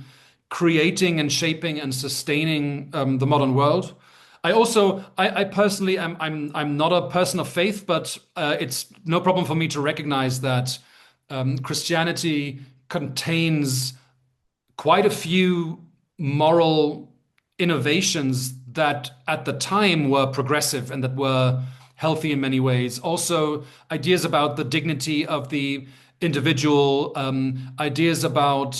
S2: creating and shaping and sustaining the modern world. I personally I'm not a person of faith, but it's no problem for me to recognize that Christianity contains quite a few moral innovations that at the time were progressive and that were healthy in many ways. Also, ideas about the dignity of the individual, ideas about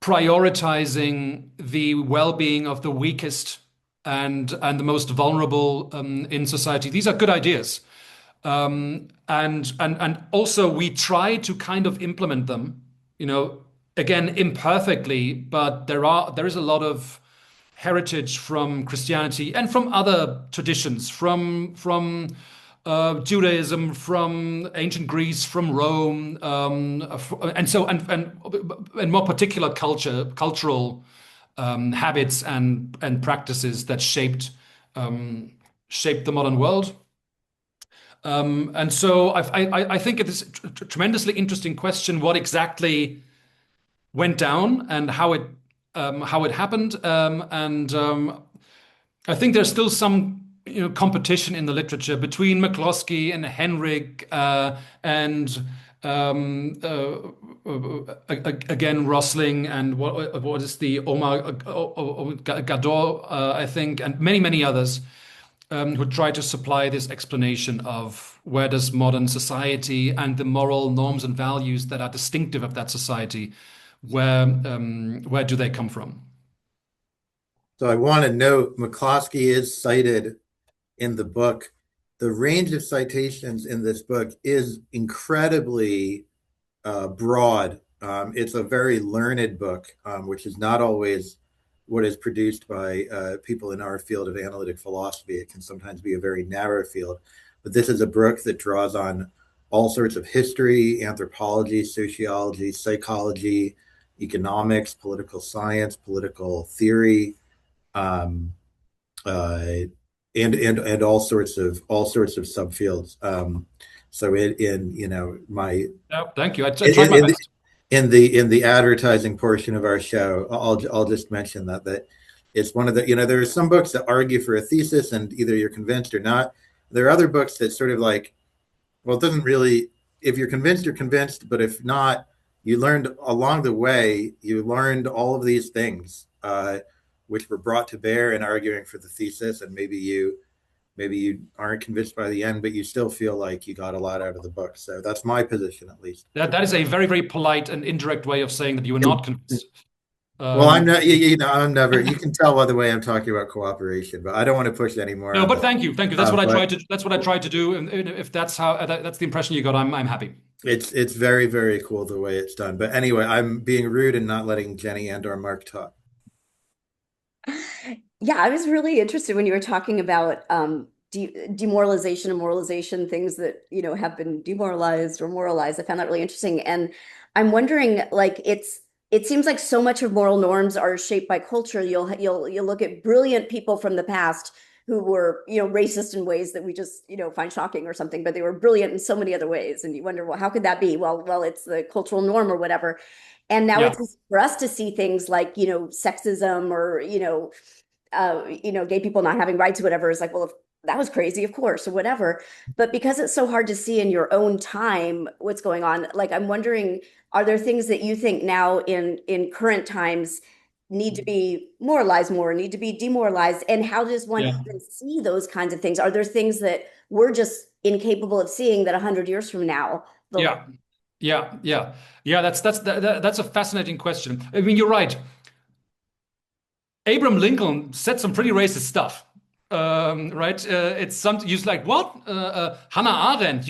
S2: prioritizing the well-being of the weakest and the most vulnerable in society. These are good ideas. And also we try to kind of implement them, again imperfectly, but there is a lot of heritage from Christianity and from other traditions, from Judaism, from ancient Greece, from Rome, and more particular cultural habits and practices that shaped the modern world. And so I think it is a tremendously interesting question what exactly went down and how it happened. And I think there's still some competition in the literature between McCloskey and Henrik and again Rosling and what is the Omar Gadot I think, and many others who try to supply this explanation of where does modern society and the moral norms and values that are distinctive of that society, where do they come from?
S1: So I want to note McCloskey is cited in the book. The range of citations in this book is incredibly broad. It's a very learned book, which is not always what is produced by people in our field of analytic philosophy. It can sometimes be a very narrow field, but this is a book that draws on all sorts of history, anthropology, sociology, psychology, economics, political science, political theory, um, uh, and all sorts of subfields. So in my
S2: No, thank you. I tried my
S1: in,
S2: best.
S1: in the advertising portion of our show, I'll just mention that it's one of the there are some books that argue for a thesis and either you're convinced or not. There are other books that sort of like, well, it doesn't really. If you're convinced, you're convinced, but if not, you learned along the way. You learned all of these things, which were brought to bear in arguing for the thesis, and maybe you aren't convinced by the end, but you still feel like you got a lot out of the book. So that's my position, at least.
S2: That is a very polite and indirect way of saying that you were not convinced.
S1: Well, I'm not. I'm never. You can tell by the way I'm talking about cooperation, but I don't want to push any more
S2: No,
S1: on
S2: but
S1: this.
S2: thank you. That's what I
S1: But
S2: tried to. That's what I tried to do. And if that's the impression you got, I'm happy.
S1: it's very very cool the way it's done. But anyway, I'm being rude and not letting Jenny and or Mark talk.
S5: Yeah, I was really interested when you were talking about demoralization and moralization, things that, have been demoralized or moralized. I found that really interesting. And I'm wondering, like, it seems like so much of moral norms are shaped by culture. You'll look at brilliant people from the past who were, racist in ways that we just, find shocking or something, but they were brilliant in so many other ways. And you wonder, well, how could that be? Well, it's the cultural norm or whatever. And now
S2: Yeah,
S5: it's easy for us to see things like, sexism or, gay people not having rights or whatever is like, well, if that was crazy, of course, or whatever. But because it's so hard to see in your own time what's going on, like I'm wondering, are there things that you think now in current times need to be moralized more, need to be demoralized? And how does one
S2: yeah,
S5: even see those kinds of things? Are there things that we're just incapable of seeing that 100 years from now,
S2: yeah. Yeah. That's a fascinating question. I mean, you're right. Abraham Lincoln said some pretty racist stuff. Right? It's something you're like, what? Hannah Arendt.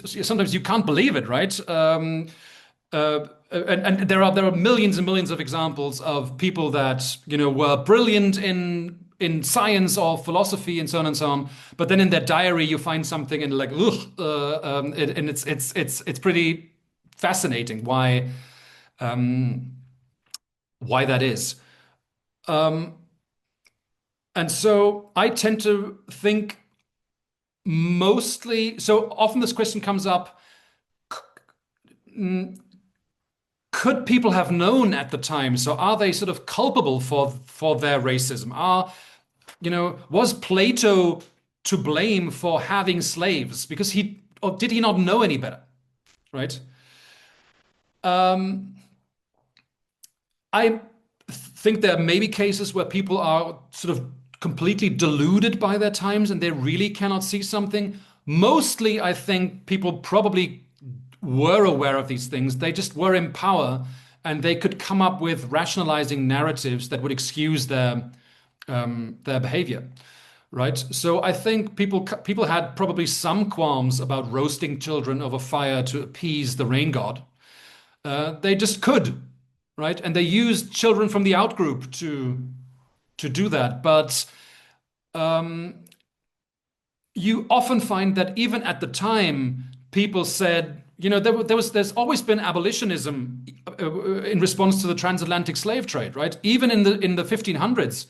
S2: Sometimes you can't believe it, right? And there are millions and millions of examples of people that were brilliant in science or philosophy and so on and so on. But then in their diary, you find something and like, ugh, and it's pretty fascinating why that is. And so I tend to think mostly. So often this question comes up: could people have known at the time? So are they sort of culpable for their racism? Was Plato to blame for having slaves because or did he not know any better? Right? I think there may be cases where people are sort of completely deluded by their times and they really cannot see something. Mostly, I think people probably were aware of these things. They just were in power and they could come up with rationalizing narratives that would excuse their behavior. Right. So I think people had probably some qualms about roasting children over fire to appease the rain god. They just could, right? And they used children from the outgroup to do that. But you often find that even at the time, people said, there's always been abolitionism in response to the transatlantic slave trade, right? Even in the 1500s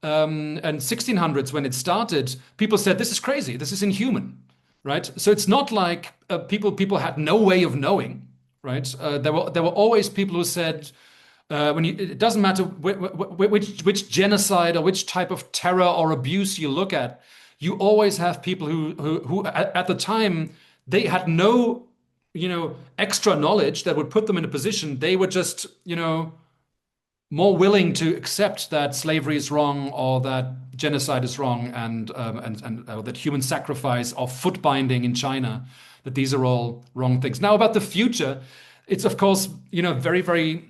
S2: and 1600s when it started, people said this is crazy, this is inhuman, right? So it's not like people had no way of knowing, right? There were always people who said it doesn't matter which genocide or which type of terror or abuse you look at, you always have people who at the time they had no extra knowledge that would put them in a position. They were just more willing to accept that slavery is wrong or that genocide is wrong and that human sacrifice or foot binding in China, that these are all wrong things. Now about the future, it's of course very, very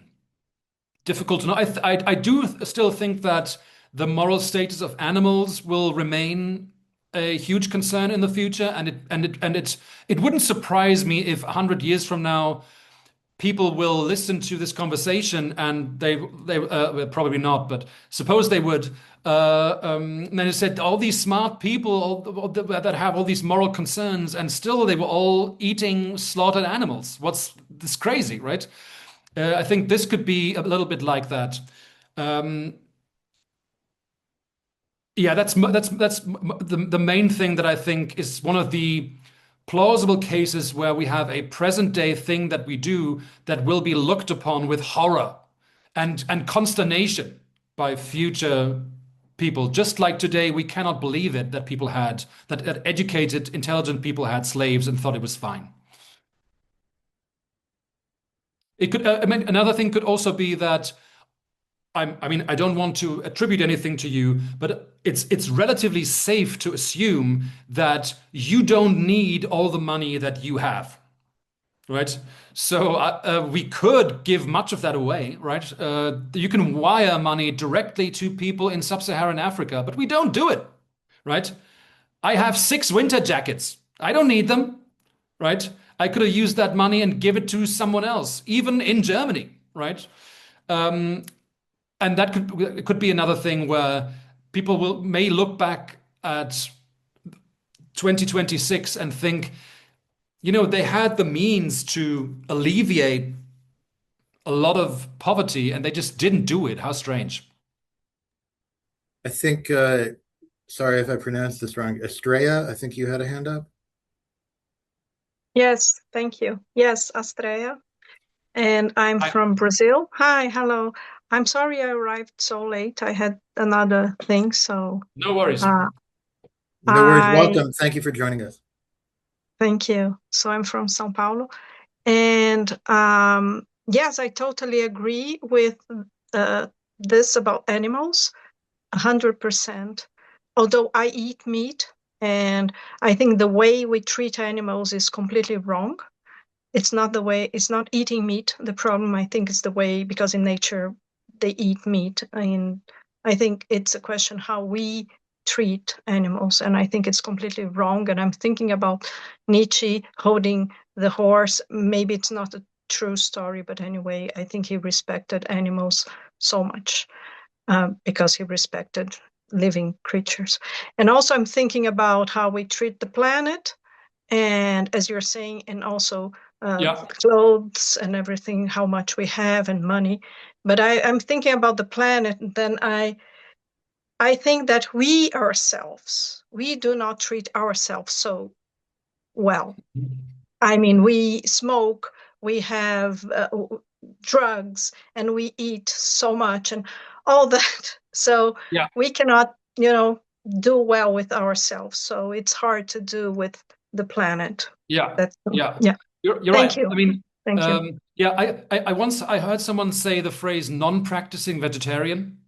S2: difficult to know. I do still think that the moral status of animals will remain a huge concern in the future, and it wouldn't surprise me if 100 years from now people will listen to this conversation and they well, probably not, but suppose they would. And then it said all these smart people that have all these moral concerns, and still they were all eating slaughtered animals. What's this crazy, right? I think this could be a little bit like that. Yeah, that's the main thing that I think is one of the plausible cases where we have a present day thing that we do that will be looked upon with horror and consternation by future people. Just like today, we cannot believe it that people that educated, intelligent people had slaves and thought it was fine. It could, I mean, another thing could also be that I don't want to attribute anything to you, but it's relatively safe to assume that you don't need all the money that you have, right? So we could give much of that away, right? You can wire money directly to people in sub-Saharan Africa, but we don't do it, right? I have 6 winter jackets. I don't need them, right? I could have used that money and give it to someone else, even in Germany, right? And that could be another thing where people may look back at 2026 and think, they had the means to alleviate a lot of poverty and they just didn't do it. How strange.
S1: I think, sorry if I pronounced this wrong, Estrella, I think you had a hand up.
S7: Yes, thank you. Yes, Estrella. And I'm from Brazil. Hi, hello. I'm sorry I arrived so late. I had another thing, so
S2: no worries.
S1: No worries. Welcome. Thank you for joining us.
S7: Thank you. So I'm from São Paulo, and yes, I totally agree with this about animals, 100%. Although I eat meat, and I think the way we treat animals is completely wrong. it's not the way, it's not eating meat. The problem, I think, is the way, because in nature they eat meat. And I think it's a question how we treat animals. And I think it's completely wrong. And I'm thinking about Nietzsche holding the horse. Maybe it's not a true story, but anyway, I think he respected animals so much because he respected living creatures. And also I'm thinking about how we treat the planet, and as you're saying, and also clothes and everything, how much we have and money. But I'm thinking about the planet, then I think that we ourselves, we do not treat ourselves so well. I mean, we smoke, we have drugs, and we eat so much and all that. So we cannot, do well with ourselves. So it's hard to do with the planet.
S2: Yeah. You're
S7: Thank
S2: right.
S7: you.
S2: I mean,
S7: Thank you.
S2: I once heard someone say the phrase non-practicing vegetarian.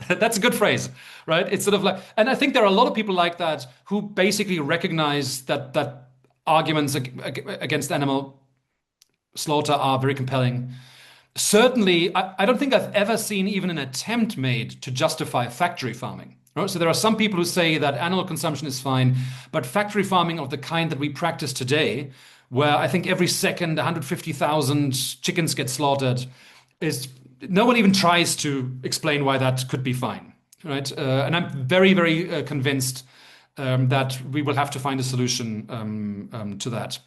S2: That's a good phrase, right? It's sort of like, and I think there are a lot of people like that who basically recognize that arguments against animal slaughter are very compelling. Certainly, I don't think I've ever seen even an attempt made to justify factory farming. Right? So there are some people who say that animal consumption is fine, but factory farming of the kind that we practice today, where I think every second 150,000 chickens get slaughtered, is no one even tries to explain why that could be fine, right? And I'm very, very convinced that we will have to find a solution to that.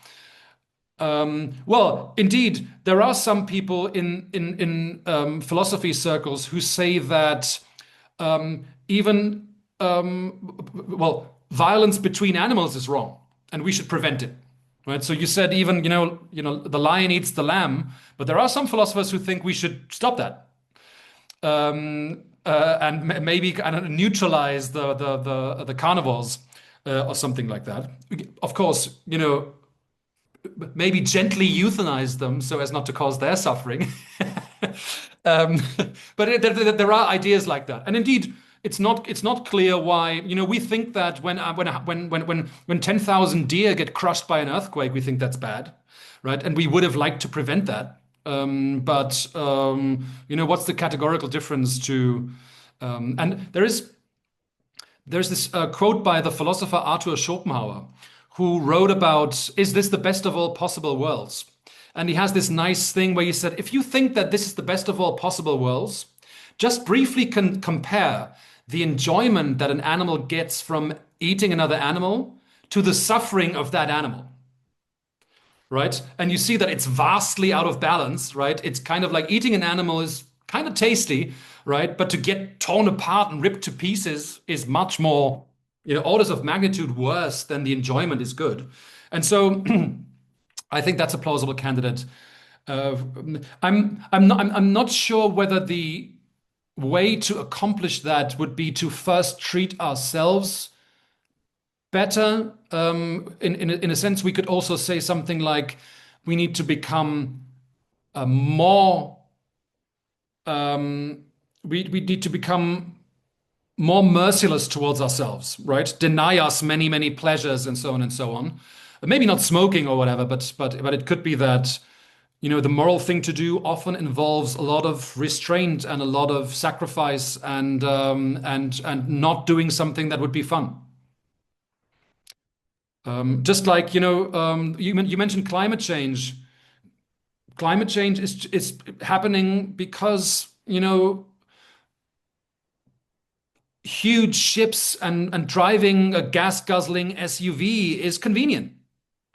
S2: Well, indeed, there are some people in philosophy circles who say that even violence between animals is wrong, and we should prevent it. Right. So you said even the lion eats the lamb, but there are some philosophers who think we should stop that, and maybe kind of neutralize the carnivores or something like that. Of course, maybe gently euthanize them so as not to cause their suffering. um, but there are ideas like that, and indeed, it's not clear why. We think that when 10,000 deer get crushed by an earthquake, we think that's bad, right? And we would have liked to prevent that. But what's the categorical difference to? And there's this quote by the philosopher Arthur Schopenhauer, who wrote about, is this the best of all possible worlds? And he has this nice thing where he said, if you think that this is the best of all possible worlds, just briefly compare the enjoyment that an animal gets from eating another animal to the suffering of that animal. Right? And you see that it's vastly out of balance, right? It's kind of like eating an animal is kind of tasty, right? But to get torn apart and ripped to pieces is much more, orders of magnitude worse than the enjoyment is good. And so I think that's a plausible candidate. I'm not sure whether the way to accomplish that would be to first treat ourselves better. In a sense, we could also say something like we need to become more. We need to become more merciless towards ourselves, right? Deny us many, many pleasures and so on and so on. Maybe not smoking or whatever, but it could be that the moral thing to do often involves a lot of restraint and a lot of sacrifice and not doing something that would be fun. Just like you mentioned climate change. Climate change is happening because huge ships and driving a gas guzzling SUV is convenient,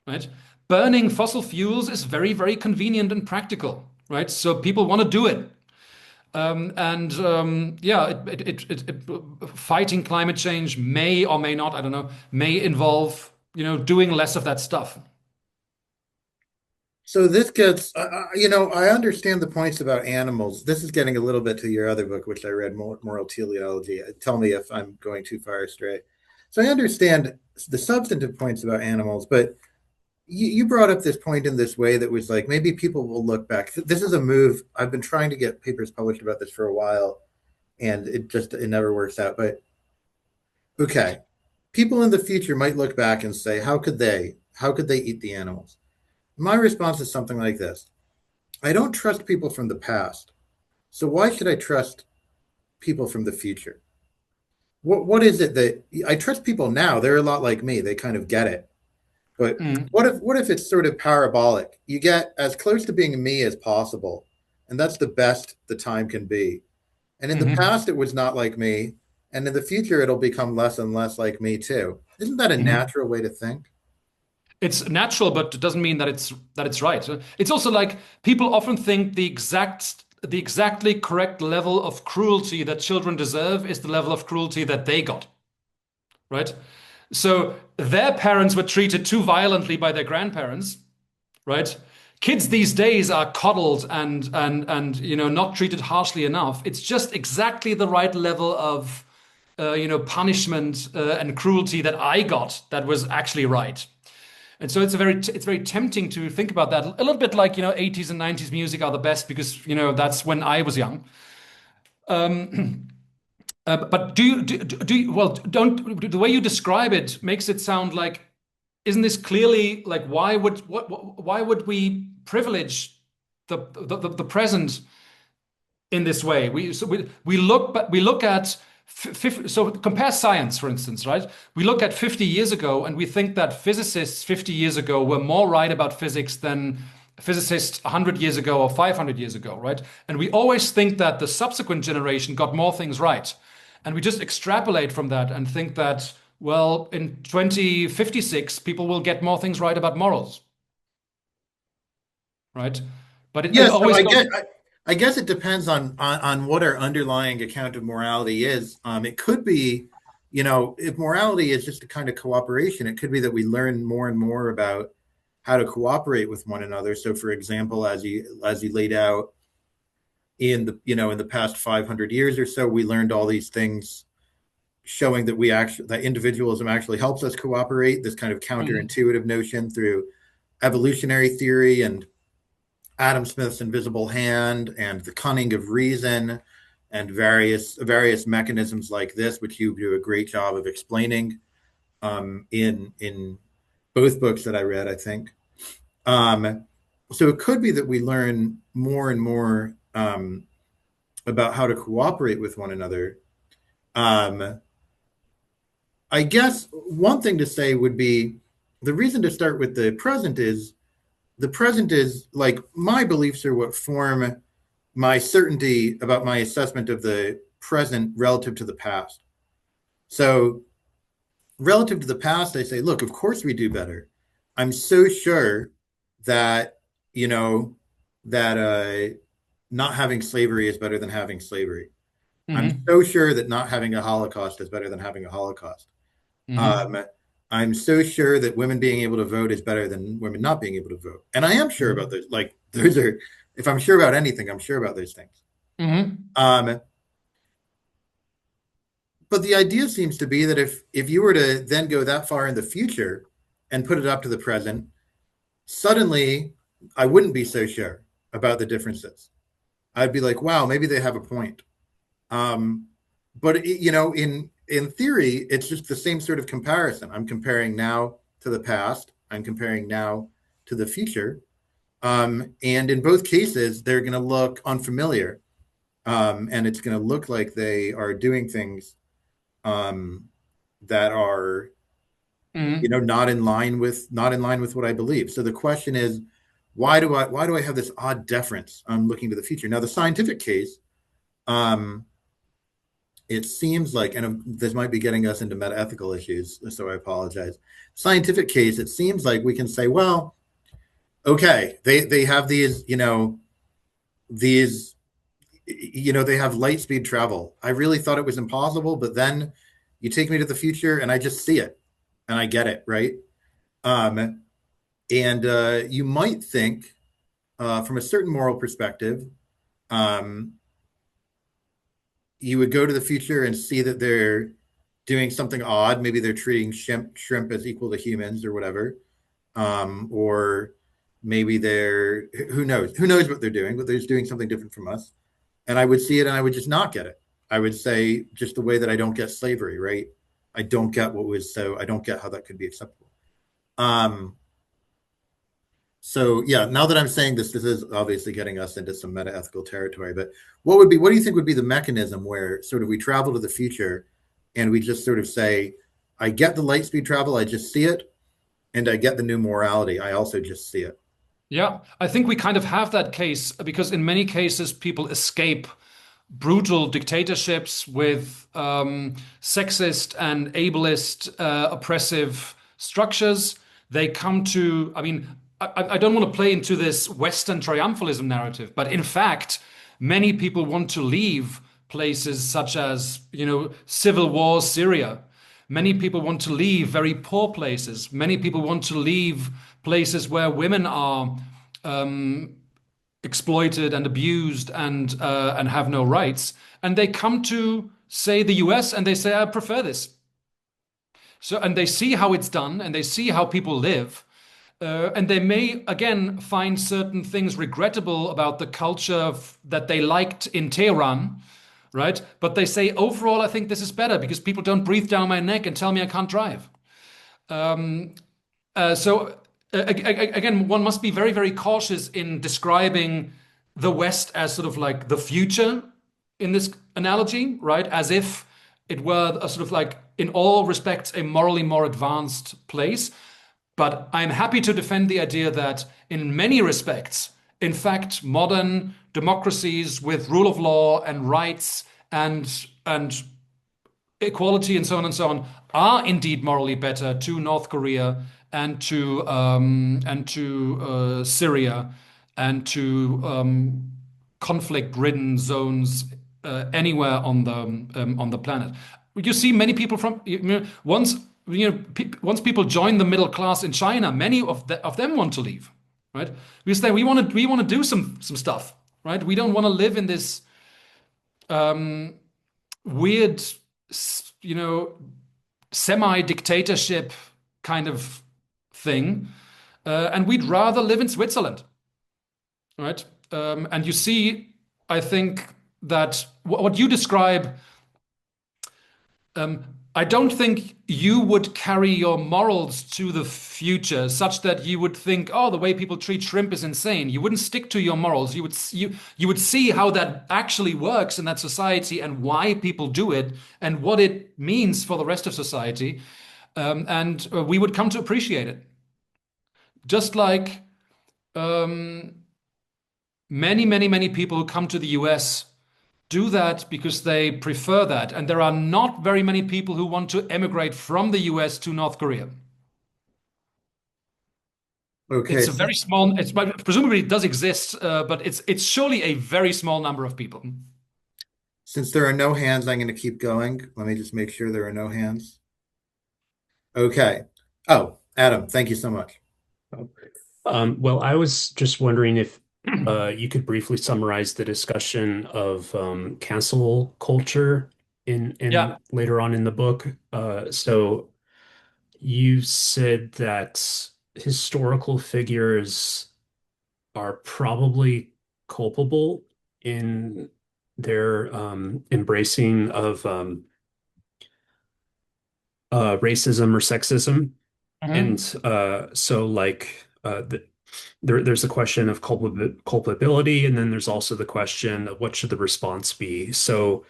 S2: right? Burning fossil fuels is very, very convenient and practical, right? So people want to do it. Fighting climate change may or may not, I don't know, may involve, doing less of that stuff.
S1: So this gets, I understand the points about animals. This is getting a little bit to your other book, which I read, Moral Teleology. Tell me if I'm going too far astray. So I understand the substantive points about animals, but you brought up this point in this way that was like, maybe people will look back. This is a move. I've been trying to get papers published about this for a while, and it never works out. But okay, people in the future might look back and say, how could they eat the animals? My response is something like this. I don't trust people from the past. So why should I trust people from the future? What is it that I trust people now? They're a lot like me. They kind of get it. But
S2: Mm,
S1: what if it's sort of parabolic? You get as close to being me as possible, and that's the best the time can be. And in the
S2: mhm,
S1: past, it was not like me, and in the future, it'll become less and less like me too. Isn't that a
S2: mhm.
S1: natural way to think?
S2: It's natural, but it doesn't mean that it's right. It's also like people often think the exactly correct level of cruelty that children deserve is the level of cruelty that they got, right? So their parents were treated too violently by their grandparents, right? Kids these days are coddled and not treated harshly enough. It's just exactly the right level of punishment and cruelty that I got that was actually right. And so it's very tempting to think about that a little bit like 80s and 90s music are the best because that's when I was young. But well, don't the way you describe it makes it sound like, isn't this clearly like why would we privilege the present in this way? We look at so compare science, for instance, right? We look at 50 years ago and we think that physicists 50 years ago were more right about physics than physicists 100 years ago or 500 years ago, right? And we always think that the subsequent generation got more things right. And we just extrapolate from that and think that, well, in 2056, people will get more things right about morals, right? But it
S1: Yes, so
S2: always goes.
S1: I guess it depends on what our underlying account of morality is. It could be, if morality is just a kind of cooperation, it could be that we learn more and more about how to cooperate with one another. So, for example, as you laid out in the past 500 years or so, we learned all these things showing that individualism actually helps us cooperate. This kind of
S2: Mhm,
S1: counterintuitive notion through evolutionary theory and Adam Smith's invisible hand and the cunning of reason and various mechanisms like this, which you do a great job of explaining in both books that I read, I think. Um, so it could be that we learn more and more about how to cooperate with one another. Um, I guess one thing to say would be the reason to start with the present is like my beliefs are what form my certainty about my assessment of the present relative to the past. So, relative to the past, I say, look, of course we do better. I'm so sure that, you know, that not having slavery is better than having slavery. I'm
S2: mhm,
S1: so sure that not having a Holocaust is better than having a Holocaust.
S2: mhm,
S1: Um, I'm so sure that women being able to vote is better than women not being able to vote. And I am sure about
S2: mhm,
S1: those. Like, those are, if I'm sure about anything, I'm sure about those things.
S2: mhm,
S1: Um, but the idea seems to be that if you were to then go that far in the future and put it up to the present, suddenly I wouldn't be so sure about the differences. I'd be like, wow, maybe they have a point. Um, but in theory, it's just the same sort of comparison. I'm comparing now to the past. I'm comparing now to the future. And in both cases, they're going to look unfamiliar, and it's going to look like they are doing things um, that are
S2: mhm.
S1: not in line with what I believe. So the question is, why do I have this odd deference on looking to the future? Now, the scientific case, um, it seems like, and this might be getting us into metaethical issues, so I apologize. Scientific case, it seems like we can say, well, okay, they have these they have light speed travel. I really thought it was impossible, but then you take me to the future and I just see it and I get it, right? Um, and you might think, from a certain moral perspective, um, you would go to the future and see that they're doing something odd. Maybe they're treating shrimp as equal to humans or whatever. Or maybe they're, who knows what they're doing, but they're just doing something different from us. And I would see it and I would just not get it. I would say just the way that I don't get slavery, right? I don't get how that could be acceptable. Um, So yeah, now that I'm saying this, this is obviously getting us into some meta-ethical territory, but what do you think would be the mechanism where sort of we travel to the future and we just sort of say, I get the light speed travel, I just see it, and I get the new morality, I also just see it.
S2: Yeah, I think we kind of have that case because in many cases people escape brutal dictatorships with sexist and ableist, oppressive structures. They come to, I mean, I don't want to play into this Western triumphalism narrative, but in fact, many people want to leave places such as, civil war Syria. Many people want to leave very poor places. Many people want to leave places where women are exploited and abused and have no rights. And they come to say the US and they say, I prefer this. So and they see how it's done and they see how people live. And they may again find certain things regrettable about the culture that they liked in Tehran, right? But they say overall, I think this is better because people don't breathe down my neck and tell me I can't drive. Again, one must be very, very cautious in describing the West as sort of like the future in this analogy, right? As if it were a sort of like, in all respects, a morally more advanced place. But I'm happy to defend the idea that in many respects, in fact, modern democracies with rule of law and rights and equality and so on are indeed morally better to North Korea and to Syria and to conflict-ridden zones anywhere on the planet. You see, many people from once people join the middle class in China, many of them want to leave, right? Because then we want to do some stuff, right? We don't want to live in this weird, semi-dictatorship kind of thing, and we'd rather live in Switzerland, right? And you see, I think that what you describe, I don't think you would carry your morals to the future such that you would think, oh, the way people treat shrimp is insane. You wouldn't stick to your morals. You would see how that actually works in that society and why people do it and what it means for the rest of society, and we would come to appreciate it. Just like many, many, many people who come to the US do that because they prefer that. And there are not very many people who want to emigrate from the US to North Korea.
S1: Okay,
S2: It's a very small, presumably it does exist, but it's surely a very small number of people.
S1: since there are no hands, I'm going to keep going. Let me just make sure there are no hands. Okay. Oh, Adam, thank you so much.
S4: Well, I was just wondering if you could briefly summarize the discussion of cancel culture in
S2: Yeah.
S4: later on in the book. So you said that historical figures are probably culpable in their embracing of racism or sexism.
S2: Mhm.
S4: And so, like, there's a question of culpability, and then there's also the question of what should the response be. So,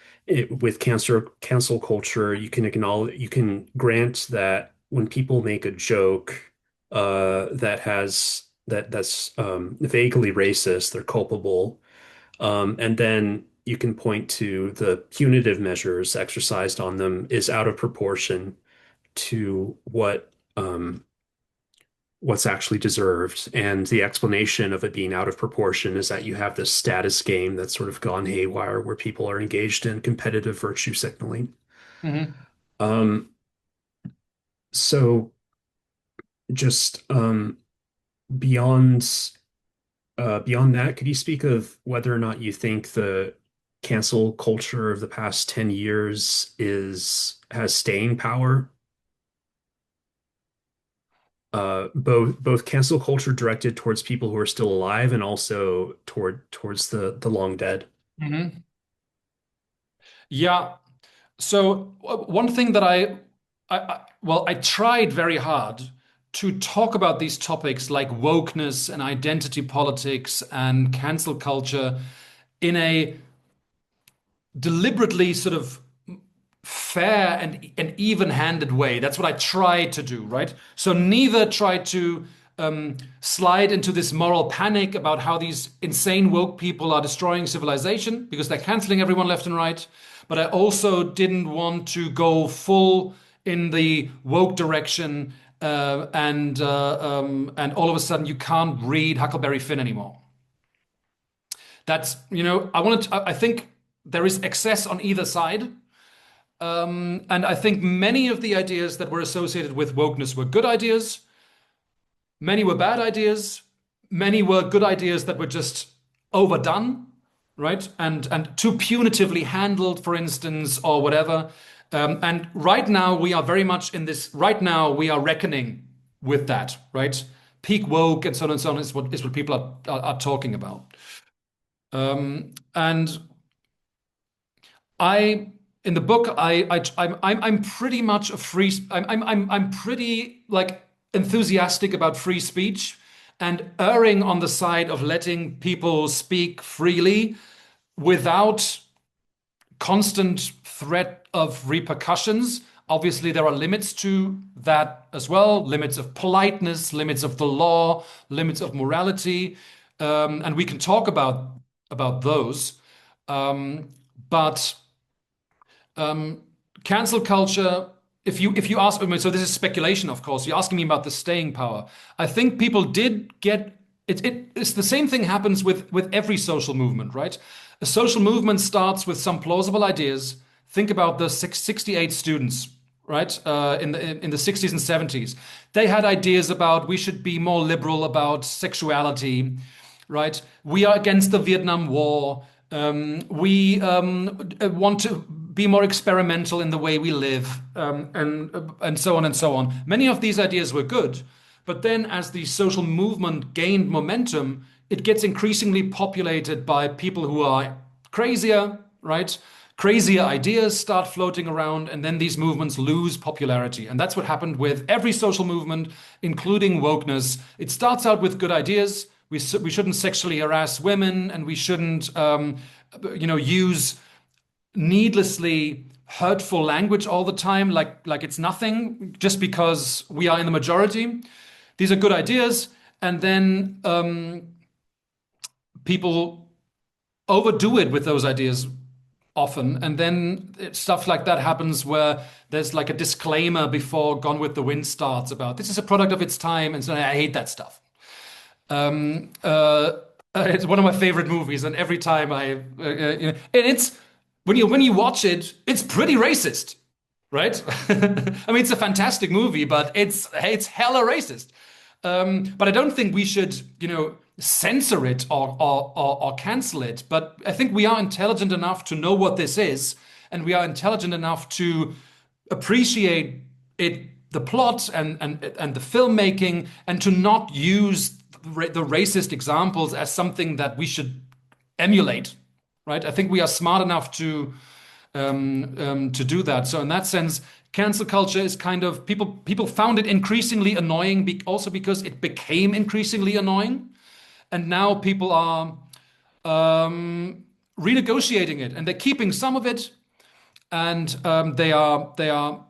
S4: with cancel culture, you can grant that when people make a joke that's vaguely racist, they're culpable. And then you can point to the punitive measures exercised on them is out of proportion to what's actually deserved. And the explanation of it being out of proportion is that you have this status game that's sort of gone haywire where people are engaged in competitive virtue signaling.
S2: Mhm.
S4: Um, so just beyond beyond that, could you speak of whether or not you think the cancel culture of the past 10 years has staying power? Both cancel culture directed towards people who are still alive and also towards the long dead.
S2: Mhm. Yeah. So one thing that well, I tried very hard to talk about these topics like wokeness and identity politics and cancel culture in a deliberately sort of fair and even-handed way. That's what I try to do, right? So neither try to slide into this moral panic about how these insane woke people are destroying civilization because they're canceling everyone left and right. But I also didn't want to go full in the woke direction and all of a sudden you can't read Huckleberry Finn anymore. That's, I think there is excess on either side. And I think many of the ideas that were associated with wokeness were good ideas. Many were bad ideas. Many were good ideas that were just overdone, right? And too punitively handled, for instance, or whatever. And right now we are very much in this. Right now we are reckoning with that, right? Peak woke and so on and so on is what people are talking about. And in the book, I'm pretty much a free. I'm pretty like enthusiastic about free speech and erring on the side of letting people speak freely without constant threat of repercussions. Obviously, there are limits to that as well, limits of politeness, limits of the law, limits of morality, and we can talk about those. But cancel culture, if you ask me, so this is speculation, of course. You're asking me about the staying power. I think people did get it. It's the same thing happens with every social movement, right? A social movement starts with some plausible ideas. Think about the 68 students, right? In the 60s and 70s, they had ideas about we should be more liberal about sexuality, right? We are against the Vietnam War. We want to be more experimental in the way we live, and so on and so on. Many of these ideas were good, but then as the social movement gained momentum, it gets increasingly populated by people who are crazier, right? Crazier ideas start floating around, and then these movements lose popularity. And that's what happened with every social movement, including wokeness. It starts out with good ideas. We shouldn't sexually harass women, and we shouldn't, use needlessly hurtful language all the time, like it's nothing, just because we are in the majority. These are good ideas, and then people overdo it with those ideas often, and then stuff like that happens where there's like a disclaimer before Gone with the Wind starts about this is a product of its time, and so I hate that stuff. It's one of my favorite movies, and every time and it's when you watch it, it's pretty racist, right? I mean, it's a fantastic movie, but it's hella racist. But I don't think we should, censor it or cancel it. But I think we are intelligent enough to know what this is, and we are intelligent enough to appreciate it, the plot and the filmmaking, and to not use the racist examples as something that we should emulate, right? I think we are smart enough to do that. So in that sense, cancel culture is kind of people found it increasingly annoying, also because it became increasingly annoying, and now people are renegotiating it, and they're keeping some of it, and they are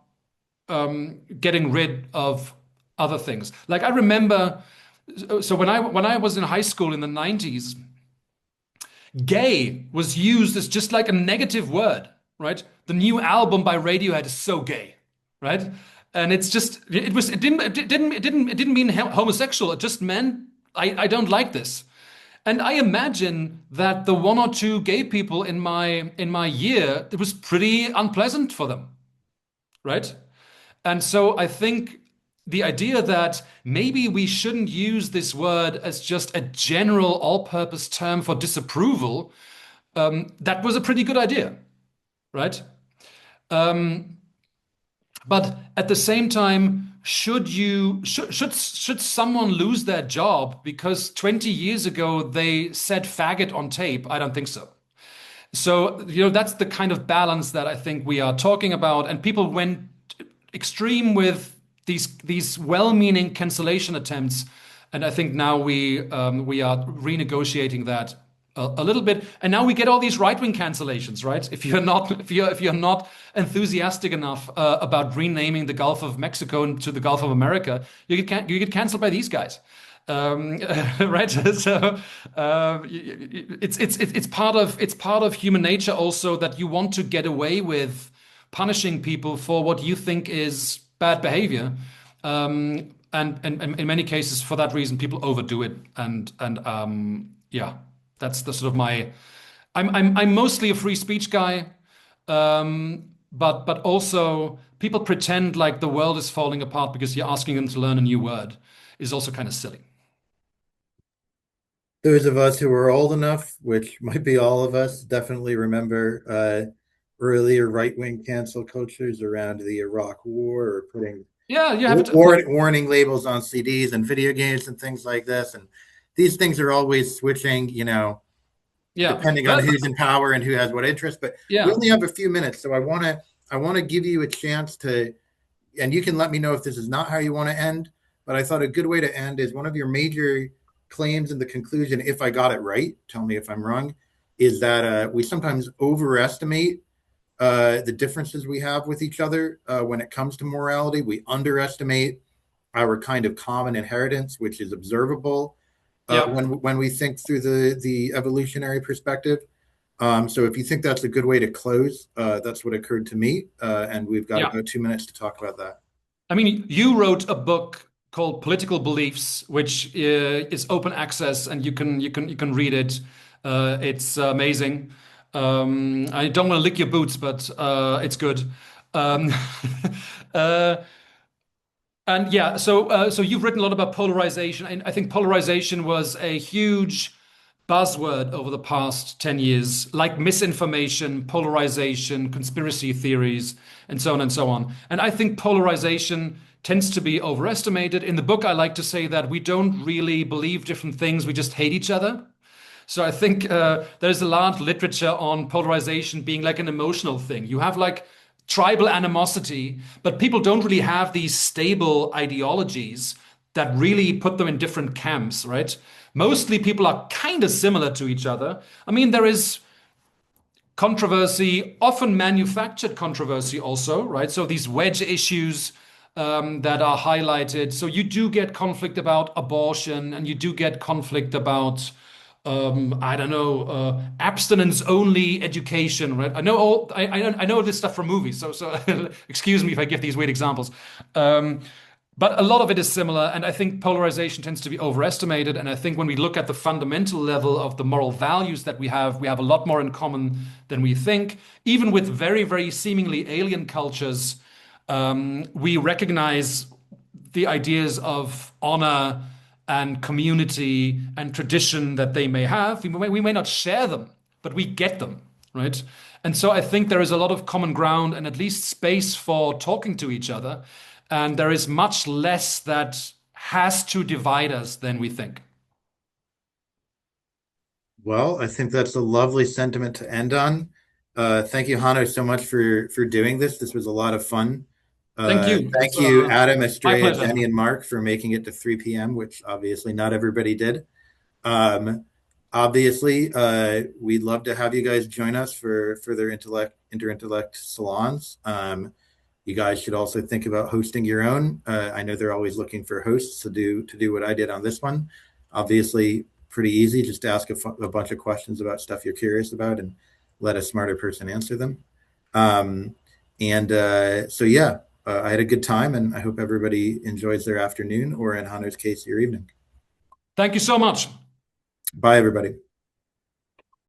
S2: getting rid of other things. Like I remember. So when I was in high school in the 90s, gay was used as just like a negative word, right? The new album by Radiohead is so gay, right? And it's just it didn't mean homosexual. It just meant I don't like this. And I imagine that the one or two gay people in my year, it was pretty unpleasant for them, right? And so I think the idea that maybe we shouldn't use this word as just a general all-purpose term for disapproval, that was a pretty good idea, right? But at the same time, should someone lose their job because 20 years ago they said faggot on tape? I don't think so. So, that's the kind of balance that I think we are talking about. And people went extreme with these well-meaning cancellation attempts, and I think now we are renegotiating that a little bit, and now we get all these right-wing cancellations, right? If you're not enthusiastic enough about renaming the Gulf of Mexico into the Gulf of America, you get canceled by these guys. Right. So it's part of human nature also that you want to get away with punishing people for what you think is bad behavior. And in many cases, for that reason, people overdo it. Yeah, that's the sort of my. I'm mostly a free speech guy, but also people pretend like the world is falling apart because you're asking them to learn a new word is also kind of silly.
S1: Those of us who are old enough, which might be all of us, definitely remember earlier right-wing cancel cultures around the Iraq War, or putting
S2: Yeah, you have it.
S1: warning labels on CDs and video games and things like this. And these things are always switching,
S2: Yeah,
S1: depending on who's in power and who has what interest. But we
S2: yeah,
S1: only have a few minutes, so I want to give you a chance to, and you can let me know if this is not how you want to end. But I thought a good way to end is one of your major claims in the conclusion, if I got it right, tell me if I'm wrong, is that we sometimes overestimate the differences we have with each other when it comes to morality. We underestimate our kind of common inheritance, which is observable
S2: yeah,
S1: when we think through the evolutionary perspective. So if you think that's a good way to close, that's what occurred to me. And we've got
S2: yeah.
S1: about 2 minutes to talk about that.
S2: I mean, you wrote a book called Political Beliefs, which is open access, and you can read it. It's amazing. I don't want to lick your boots, but it's good. Um, uh, and yeah, so you've written a lot about polarization, and I think polarization was a huge buzzword over the past 10 years, like misinformation, polarization, conspiracy theories, and so on and so on. And I think polarization tends to be overestimated. In the book, I like to say that we don't really believe different things, we just hate each other. So I think there's a lot of literature on polarization being like an emotional thing. You have like tribal animosity, but people don't really have these stable ideologies that really put them in different camps, right? Mostly people are kind of similar to each other. I mean, there is controversy, often manufactured controversy also, right? So these wedge issues that are highlighted. So you do get conflict about abortion, and you do get conflict about I don't know, abstinence only education, right? I know this stuff from movies, so excuse me if I give these weird examples. But a lot of it is similar, and I think polarization tends to be overestimated. And I think when we look at the fundamental level of the moral values that we have a lot more in common than we think. Even with very, very seemingly alien cultures, we recognize the ideas of honor and community and tradition that they may have. We may not share them, but we get them, right? And so I think there is a lot of common ground and at least space for talking to each other. And there is much less that has to divide us than we think.
S1: Well, I think that's a lovely sentiment to end on. Thank you, Hanno, so much for doing this. This was a lot of fun.
S2: Thank you.
S1: Thank you, Adam,
S2: My
S1: Estrella,
S2: pleasure.
S1: Jenny, and Mark for making it to 3 p.m., which obviously not everybody did. Um, Obviously, we'd love to have you guys join us for further interintellect salons. You guys should also think about hosting your own. I know they're always looking for hosts to do what I did on this one. Obviously, pretty easy. Just ask a bunch of questions about stuff you're curious about and let a smarter person answer them. So yeah, I had a good time, and I hope everybody enjoys their afternoon, or in Hanno's case, your evening.
S2: Thank you so much.
S1: Bye, everybody.